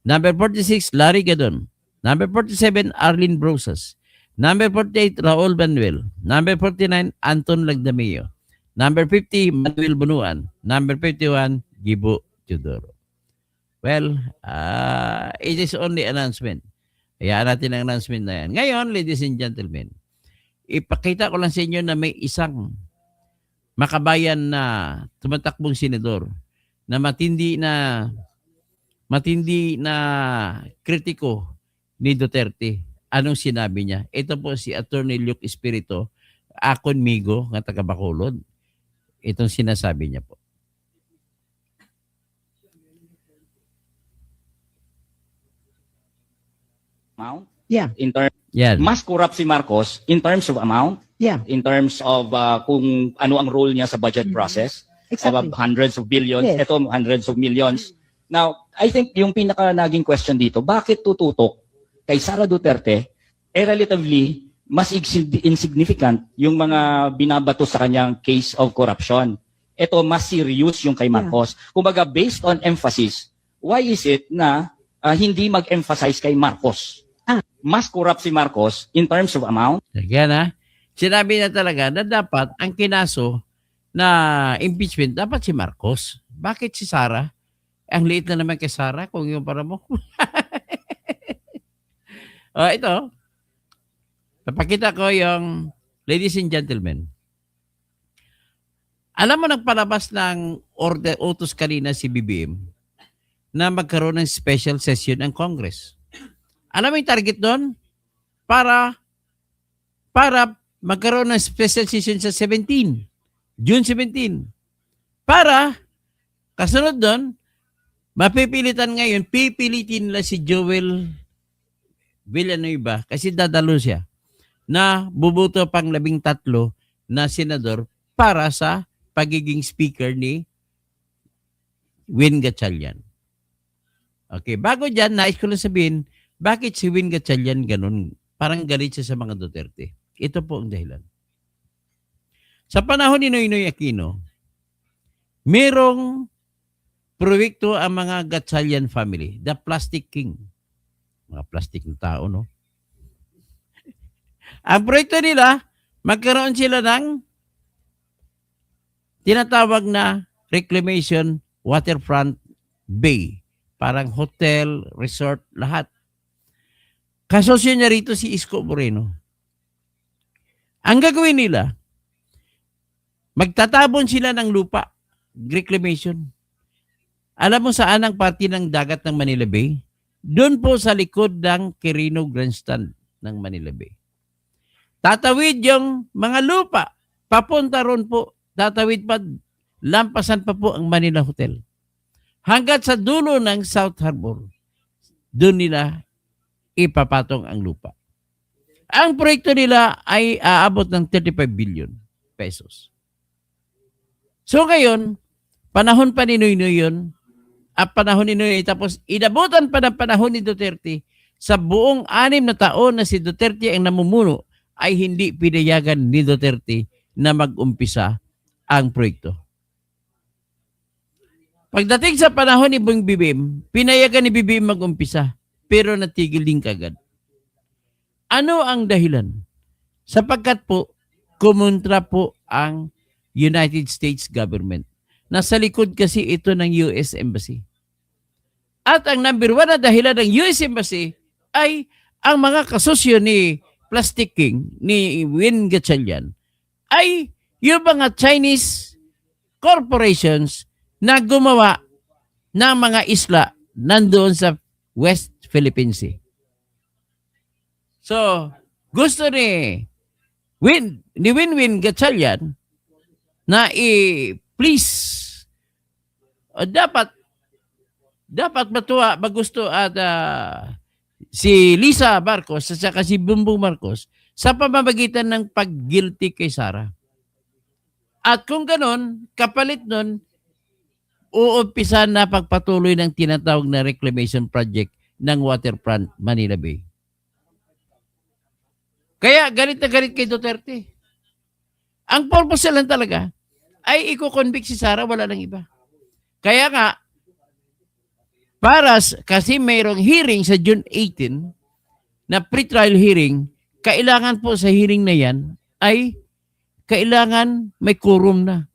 Number 46, Larry Gadon. Number 47, Arlene Brosas. Number 48, Raul Manuel. Number 49, Anton Lagdameo. Number 50, Manuel Bunuan. Number 51, Gibo Teodoro. Well, it is only announcement. Hayaan natin ang announcement na yan. Ngayon, ladies and gentlemen, ipakita ko lang sa inyo na may isang makabayan na tumatakbong senador na matindi na kritiko ni Duterte. Anong sinabi niya? Ito po si Attorney Luke Espiritu, akon migo ng taga Bacolod. Itong sinasabi niya po. Amount? Yeah. In terms, Yan. mas corrupt si Marcos in terms of amount, Yeah, in terms of kung ano ang role niya sa budget process, exactly. hundreds of billions, Yes. ito hundreds of millions. Now, I think yung pinaka naging question dito, bakit tututok kay Sara Duterte, relatively mas insignificant yung mga binabato sa kanyang case of corruption. Ito mas serious yung kay Marcos. Kumbaga, based on emphasis, why is it na hindi mag-emphasize kay Marcos? Mas corrupt si Marcos in terms of amount. Yan ha. Sinabi na talaga na dapat ang kinaso na impeachment dapat si Marcos. Bakit si Sara? Ang liit na naman kay Sara kung yung para mo. Ito. Papakita ko yung ladies and gentlemen. Alam mo nagpalabas ng order utos kanina si BBM na magkaroon ng special session ang Congress. Alam mo yung target doon? Para magkaroon ng special session sa 17, June 17. Para, kasunod doon, mapipilitan ngayon, pipilitin nila si Joel Villanueva kasi dadalo siya na bubuto pang 13 na senador para sa pagiging speaker ni Win Gatchalian. Okay, bago dyan, nais ko lang sabihin, bakit si Win Gatchalian ganun? Parang galit siya sa mga Duterte. Ito po ang dahilan. Sa panahon ni Noynoy Aquino, merong proyekto ang mga Gatchalian family, the Plastic King. Mga plastic na tao, no? Ang proyekto nila, magkaroon sila ng tinatawag na reclamation waterfront bay. Parang hotel, resort, lahat. Kasosyo niya rito si Isko Moreno. Ang gagawin nila, magtatabon sila ng lupa, reclamation. Alam mo saan ang parte ng dagat ng Manila Bay? Doon po sa likod ng Quirino Grandstand ng Manila Bay. Tatawid yung mga lupa, papunta ron po, tatawid pa, lampasan pa po ang Manila Hotel. Hanggat sa dulo ng South Harbor, doon nila ipapatong ang lupa. Ang proyekto nila ay aabot ng 35 billion pesos. So ngayon, panahon pa ni Noynoy yun, panahon ni Noy, tapos inabutan pa ng panahon ni Duterte, sa buong 6 na taon na si Duterte ang namumuno, ay hindi pinayagan ni Duterte na mag-umpisa ang proyekto. Pagdating sa panahon ni Bong BBM, pinayagan ni BBM mag-umpisa, pero natigil din kagad. Ano ang dahilan? Sapagkat po, kumontra po ang United States government. Nasa likod kasi ito ng US Embassy. At ang number 1 na dahilan ng US Embassy ay ang mga kasosyo ni Plastic King, ni Win Gatchalian, ay yung mga Chinese corporations na gumawa ng mga isla nandoon sa West Philippine Sea. So, gusto ni Win Gatchalian na please, dapat matuwa, magusto at si Lisa Marcos at saka si Bongbong Marcos sa pamamagitan ng pag-guilty kay Sara. At kung ganon, kapalit nun, uumpisa na pagpatuloy ng tinatawag na reclamation project ng waterfront Manila Bay. Kaya galit na galit kay Duterte. Ang purpose lang talaga ay i-convict si Sara, wala nang iba. Kaya nga, kasi mayroong hearing sa June 18 na pre-trial hearing, kailangan po sa hearing na yan ay kailangan may quorum na.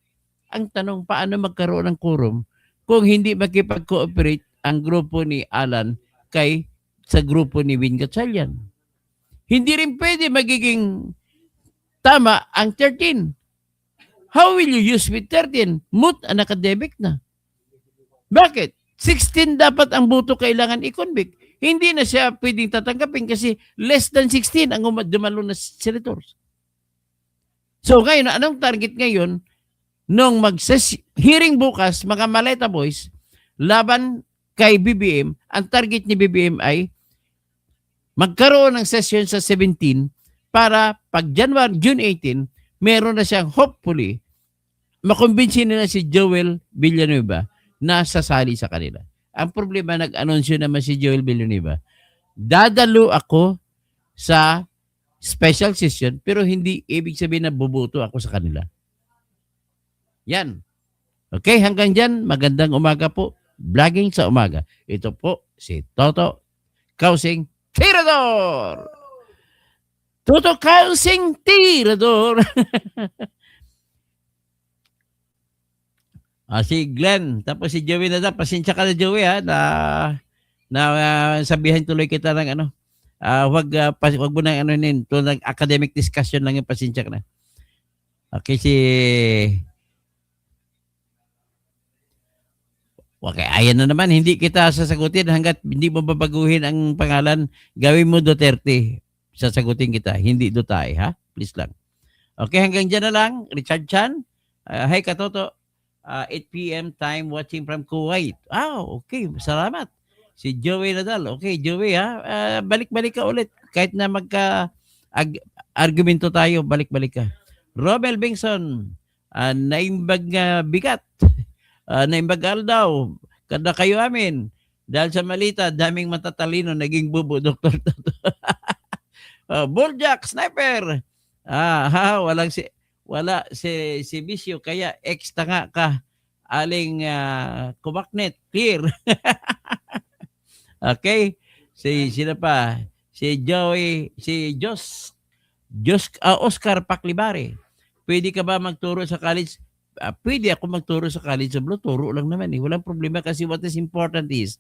Ang tanong, paano magkaroon ng quorum kung hindi makipag-cooperate ang grupo ni Alan sa grupo ni Win Gatchalian? Hindi rin pwede magiging tama ang 13. How will you use with 13? Moot an academic na. Bakit? 16 dapat ang boto kailangan i-convict. Hindi na siya pwedeng tatanggapin kasi less than 16 ang dumalo na senators. So ngayon, anong target ngayon? Nung hearing bukas, mga Maleta Boys, laban kay BBM, ang target ni BBM ay magkaroon ng session sa 17 para pag June 18, meron na siyang hopefully makumbinsin na si Joel Villanueva na sasali sa kanila. Ang problema, nag-anunsyo naman si Joel Villanueva, dadalo ako sa special session pero hindi ibig sabihin na bubuto ako sa kanila. Yan. Okay, hanggang dyan, magandang umaga po. Vlogging sa umaga. Ito po si Toto Kausing Tirador! Toto Kausing Tirador! Si Glenn, tapos si Joey na pasensya ka na Joey ha, na sabihan tuloy kita ng wag mo na ng academic discussion lang yung pasensya ka na. Okay, okay, ayan na naman, hindi kita sasagutin hanggat hindi mo babaguhin ang pangalan, gawin mo Duterte, sasagutin kita, hindi Dutay ha, please lang. Okay, hanggang dyan na lang, Richard Chan, hi Katoto. 8 p.m. time watching from Kuwait. Okay. Salamat. Si Joey Nadal. Okay, Joey ha. Balik-balik ka ulit. Kahit na argumento tayo, balik-balik ka. Romel Bingson. Naimbag bigat. Naimbag daw. Kada kayo amin. Dahil sa malita, daming matatalino, naging bubo, Dr. Toto. Bulljack, sniper. Wala si Bisyo, kaya tanga ka, aling kumaknet, clear. Okay, sino pa? Si Joey, si Oscar Paclibare. Pwede ka ba magturo sa college? Pwede ako magturo sa college of law, turo lang naman walang problema kasi what is important is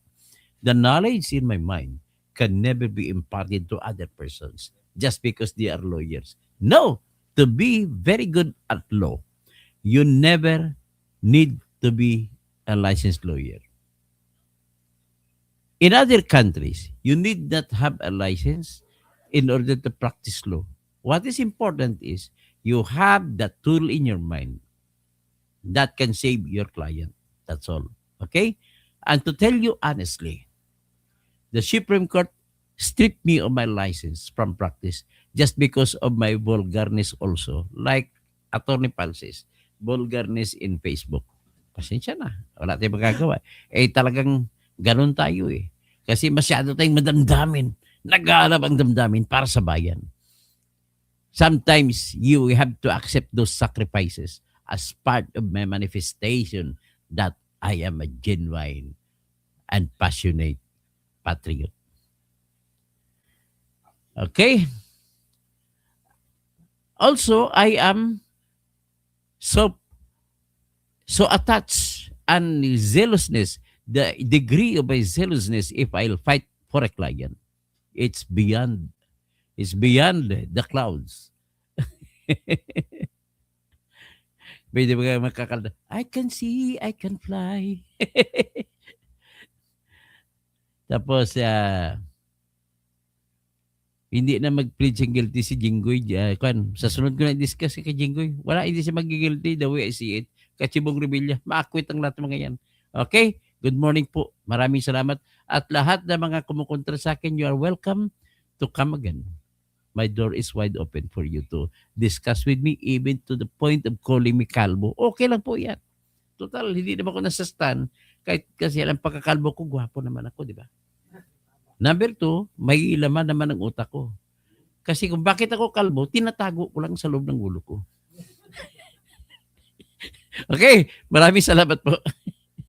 the knowledge in my mind can never be imparted to other persons just because they are lawyers. No! To be very good at law, you never need to be a licensed lawyer. In other countries, you need not have a license in order to practice law. What is important is you have that tool in your mind that can save your client. That's all. Okay? And to tell you honestly, the Supreme Court stripped me of my license from practice just because of my vulgarness also. Like Attorney Pal says, vulgarness in Facebook. pasensya na. Wala tayong magagawa. Talagang ganun tayo eh. Kasi masyado tayong madamdamin. Nag-aalab ang damdamin para sa bayan. Sometimes you have to accept those sacrifices as part of my manifestation that I am a genuine and passionate patriot. Okay? Also, I am so attached and zealousness, the degree of my zealousness if I'll fight for a client, it's beyond the clouds. Pwede ba kayo makakalda? I can see, I can fly. Tapos, hindi na mag-plead siyang guilty si Jinggoy. Sa sunod ko na-discuss kay Jinggoy. Wala, hindi siya mag-guilty the way I see it. Kachibong Rebilla, maakwit ang lahat ng mga yan. Okay? Good morning po. Maraming salamat. At lahat ng mga kumukontra sa akin, you are welcome to come again. My door is wide open for you to discuss with me, even to the point of calling me kalbo. Okay lang po yan. Total, hindi naman ako nasa stand. Kahit kasi alam pagkakalbo ko, gwapo naman ako, di ba? Number 2, may laman naman ang utak ko. Kasi kung bakit ako kalbo, tinatago ko lang sa loob ng ulo ko. Okay, maraming salamat po.